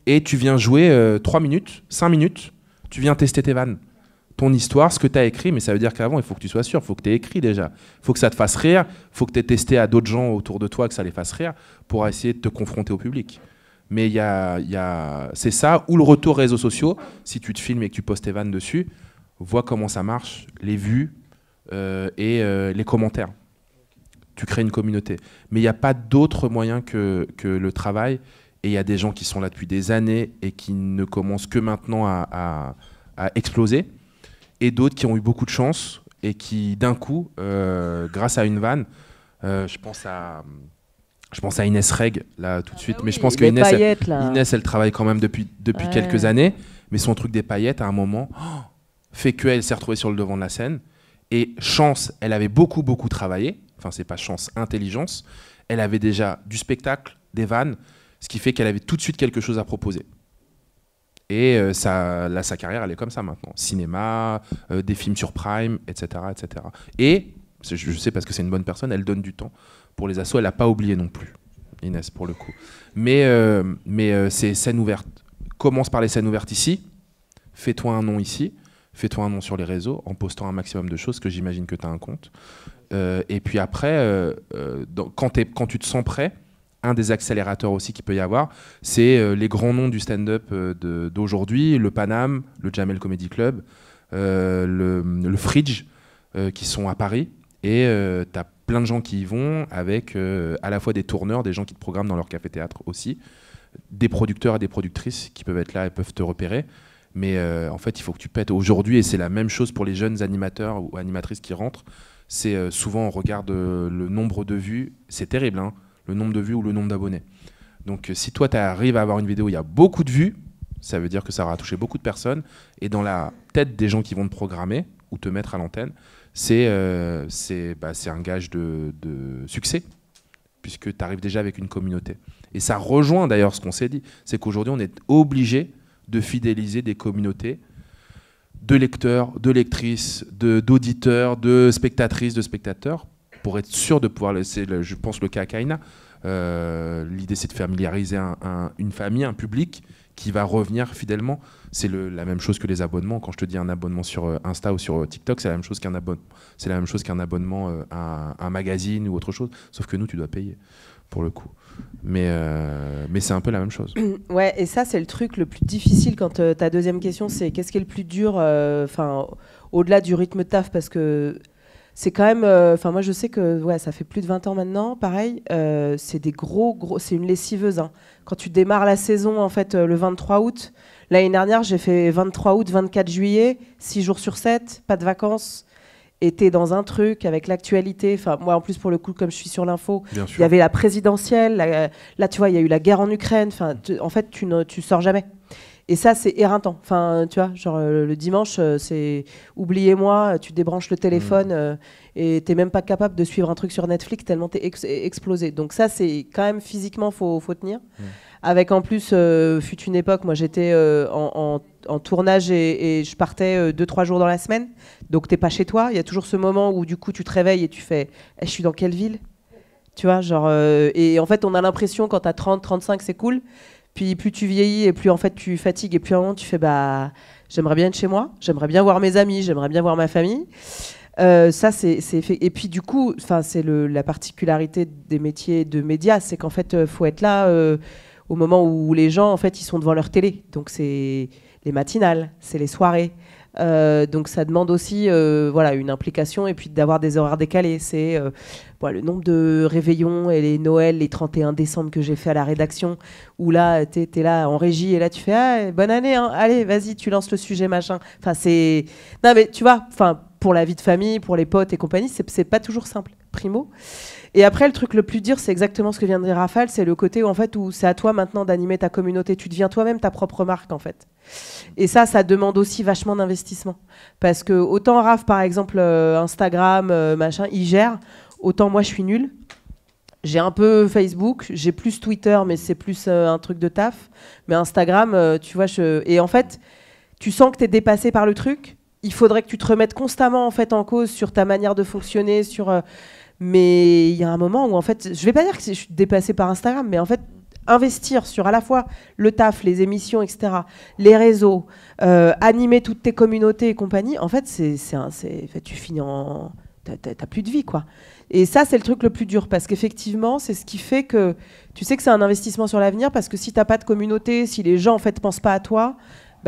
Et tu viens jouer 3 minutes, 5 minutes, tu viens tester tes vannes. Ton histoire, ce que tu as écrit, mais ça veut dire qu'avant, il faut que tu sois sûr, il faut que tu aies écrit déjà. Il faut que ça te fasse rire, il faut que tu aies testé à d'autres gens autour de toi que ça les fasse rire pour essayer de te confronter au public. Mais c'est ça, ou le retour réseaux sociaux, si tu te filmes et que tu postes tes vannes dessus, vois comment ça marche, les vues et les commentaires. Tu crées une communauté. Mais il n'y a pas d'autre moyen que le travail. Et il y a des gens qui sont là depuis des années et qui ne commencent que maintenant à exploser. Et d'autres qui ont eu beaucoup de chance et qui, d'un coup, grâce à une vanne, je pense à Inès Reg, là, tout de suite. Mais je pense que Inès, elle travaille quand même depuis quelques années. Mais son truc des paillettes, à un moment, fait qu'elle s'est retrouvée sur le devant de la scène. Et chance, elle avait beaucoup travaillé. Enfin, c'est pas chance, intelligence. Elle avait déjà du spectacle, des vannes, ce qui fait qu'elle avait tout de suite quelque chose à proposer. Et sa carrière, elle est comme ça maintenant. Cinéma, des films sur Prime, etc. Et, je sais parce que c'est une bonne personne, elle donne du temps pour les assos. Elle n'a pas oublié non plus, Inès, pour le coup. Mais c'est scène ouverte. Commence par les scènes ouvertes ici. Fais-toi un nom ici. fais-toi un nom sur les réseaux en postant un maximum de choses, que j'imagine que tu as un compte. Et puis après, quand tu te sens prêt, un des accélérateurs aussi qu'il peut y avoir, c'est les grands noms du stand-up d'aujourd'hui, le Paname, le Jamel Comedy Club, le Fridge, qui sont à Paris. Et tu as plein de gens qui y vont avec à la fois des tourneurs, des gens qui te programment dans leur café-théâtre aussi, des producteurs et des productrices qui peuvent être là et peuvent te repérer. Mais en fait, il faut que tu pètes aujourd'hui, et c'est la même chose pour les jeunes animateurs ou animatrices qui rentrent. C'est souvent on regarde le nombre de vues, c'est terrible, hein, le nombre de vues ou le nombre d'abonnés. Donc si toi tu arrives à avoir une vidéo où il y a beaucoup de vues, ça veut dire que ça aura touché beaucoup de personnes, et dans la tête des gens qui vont te programmer ou te mettre à l'antenne, c'est un gage de succès, puisque tu arrives déjà avec une communauté. Et ça rejoint d'ailleurs ce qu'on s'est dit, c'est qu'aujourd'hui on est obligé de fidéliser des communautés de lecteurs, de lectrices, d'auditeurs, de spectatrices, de spectateurs, pour être sûr de pouvoir laisser, je pense, le cas à Kaina. L'idée, c'est de familiariser une famille, un public qui va revenir fidèlement. C'est la même chose que les abonnements. Quand je te dis un abonnement sur Insta ou sur TikTok, c'est la même chose qu'un abonnement à un magazine ou autre chose. Sauf que nous, tu dois payer, pour le coup. Mais c'est un peu la même chose. Ouais, et ça, c'est le truc le plus difficile quand ta deuxième question, c'est qu'est-ce qui est le plus dur, au-delà du rythme de taf, parce que c'est quand même... moi, je sais que ça fait plus de 20 ans maintenant, pareil, c'est des gros... C'est une lessiveuse. Hein. Quand tu démarres la saison, en fait, le 23 août, l'année dernière, j'ai fait 23 août, 24 juillet, 6 jours sur 7, pas de vacances. Et t'es dans un truc avec l'actualité. Enfin, moi, en plus, pour le coup, comme je suis sur l'info, il y avait la présidentielle. Là, tu vois, il y a eu la guerre en Ukraine. Enfin, en fait, tu sors jamais. Et ça, c'est éreintant. Enfin, tu vois, genre le dimanche, c'est oubliez-moi, tu débranches le téléphone et t'es même pas capable de suivre un truc sur Netflix tellement t'es explosé. Donc ça, c'est quand même physiquement, faut tenir. Avec en plus, fut une époque, moi j'étais en tournage et je partais 2-3 jours dans la semaine. Donc t'es pas chez toi. Il y a toujours ce moment où du coup tu te réveilles et tu fais je suis dans quelle ville? Tu vois, genre, et en fait on a l'impression quand t'as 30-35 c'est cool. Puis plus tu vieillis et plus en fait tu fatigues et plus à un moment tu fais j'aimerais bien être chez moi, j'aimerais bien voir mes amis, j'aimerais bien voir ma famille. Ça c'est fait. Et puis du coup, c'est la particularité des métiers de médias, c'est qu'en fait faut être là au moment où les gens en fait ils sont devant leur télé. Donc c'est les matinales, c'est les soirées. Donc ça demande aussi une implication et puis d'avoir des horaires décalés. C'est le nombre de réveillons et les Noëls, les 31 décembre que j'ai fait à la rédaction, où là t'es là en régie et là tu fais bonne année, hein, allez vas-y tu lances le sujet machin. Non mais tu vois, pour la vie de famille, pour les potes et compagnie, c'est pas toujours simple, primo. Et après, le truc le plus dur, c'est exactement ce que vient de dire Raphaël, c'est le côté où c'est à toi maintenant d'animer ta communauté. Tu deviens toi-même ta propre marque, en fait. Et ça demande aussi vachement d'investissement. Parce que autant Raph, par exemple, Instagram, machin, il gère, autant moi, je suis nulle. J'ai un peu Facebook, j'ai plus Twitter, mais c'est plus un truc de taf. Mais Instagram, tu vois, et en fait, tu sens que tu es dépassé par le truc. Il faudrait que tu te remettes constamment en fait en cause sur ta manière de fonctionner, mais il y a un moment où en fait, je vais pas dire que je suis dépassée par Instagram, mais en fait, investir sur à la fois le taf, les émissions, etc., les réseaux, animer toutes tes communautés et compagnie, en fait, tu finis t'as plus de vie, quoi. Et ça, c'est le truc le plus dur, parce qu'effectivement, c'est ce qui fait que tu sais que c'est un investissement sur l'avenir, parce que si t'as pas de communauté, si les gens en fait pensent pas à toi,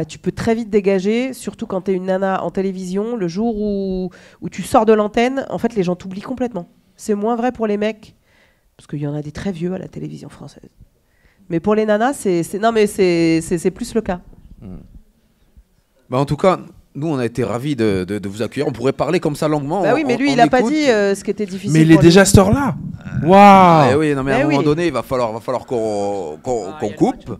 tu peux très vite dégager, surtout quand tu es une nana en télévision. Le jour où tu sors de l'antenne, en fait, les gens t'oublient complètement. C'est moins vrai pour les mecs, parce qu'il y en a des très vieux à la télévision française. Mais pour les nanas, c'est plus le cas. En tout cas, nous, on a été ravis de vous accueillir. On pourrait parler comme ça longuement. Oui, mais lui, il n'a pas dit ce qui était difficile. Mais il est déjà à cette heure-là. Waouh. Oui, non, mais à un moment donné, il va falloir qu'on coupe.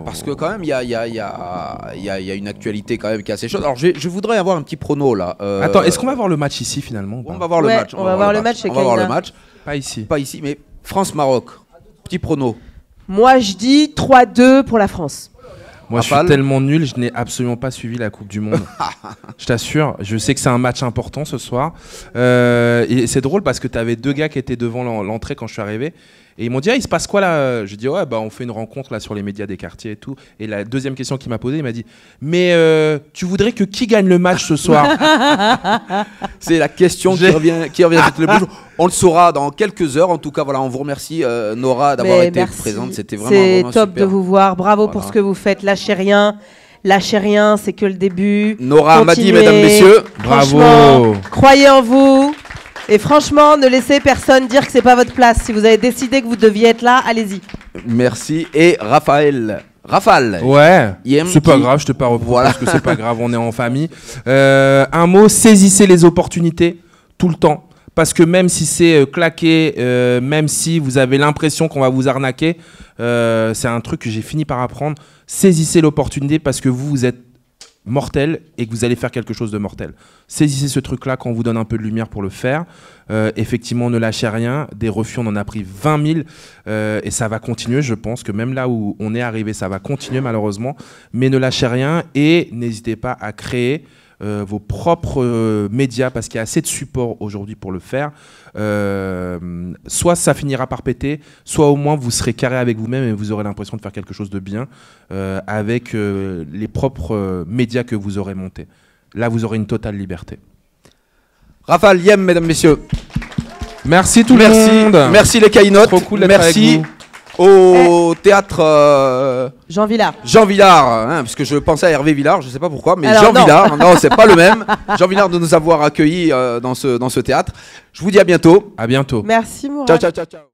Parce que quand même, il y a une actualité quand même qui est assez chaude. Alors, je voudrais avoir un petit prono là. Attends, est-ce qu'on va voir le match ici finalement? On va voir le match. On va voir le match. On va voir le match. Pas ici. Pas ici, mais France-Maroc. Petit prono. Moi, je dis 3-2 pour la France. Moi, je suis tellement nul, je n'ai absolument pas suivi la Coupe du Monde. Je t'assure, je sais que c'est un match important ce soir. Et c'est drôle parce que tu avais deux gars qui étaient devant l'entrée quand je suis arrivé. Et ils m'ont dit, ah, il se passe quoi là? Je dis, ouais, bah, on fait une rencontre là sur les médias des quartiers et tout. Et la deuxième question qu'il m'a posée, il m'a dit, mais tu voudrais que qui gagne le match ce soir? C'est la question qui revient tous les jours. On le saura dans quelques heures. En tout cas, voilà, on vous remercie, Nora, d'avoir été présente. C'était vraiment top super. de vous voir. Bravo pour ce que vous faites. Lâchez rien. Lâchez rien, c'est que le début. Nora m'a dit, mesdames, messieurs, bravo. Croyez en vous. Et franchement, ne laissez personne dire que c'est pas votre place. Si vous avez décidé que vous deviez être là, allez-y. Merci. Et Rafale. Ouais, c'est pas grave, je te pas reprendre parce que c'est pas grave, on est en famille. Un mot, saisissez les opportunités tout le temps. Parce que même si c'est claqué, même si vous avez l'impression qu'on va vous arnaquer, c'est un truc que j'ai fini par apprendre. Saisissez l'opportunité parce que vous êtes mortel et que vous allez faire quelque chose de mortel. Saisissez ce truc-là quand on vous donne un peu de lumière pour le faire. Effectivement, ne lâchez rien. Des refus, on en a pris 20 000 et ça va continuer. Je pense que même là où on est arrivé, ça va continuer malheureusement. Mais ne lâchez rien et n'hésitez pas à créer vos propres médias parce qu'il y a assez de support aujourd'hui pour le faire. Soit ça finira par péter, soit au moins vous serez carré avec vous-même et vous aurez l'impression de faire quelque chose de bien avec les propres médias que vous aurez montés. Là, vous aurez une totale liberté. Rafale Yem, mesdames, messieurs. Merci tout le monde. Merci les Caïnotes. Trop cool d'être merci. avec vous. Au théâtre Jean Villard. Jean Villard, hein, parce que je pensais à Hervé Villard, je ne sais pas pourquoi, mais alors, Jean non. Villard, non, c'est pas le même. Jean Villard de nous avoir accueillis dans ce théâtre. Je vous dis à bientôt. À bientôt. Merci Mourad. Ciao, ciao, ciao, ciao.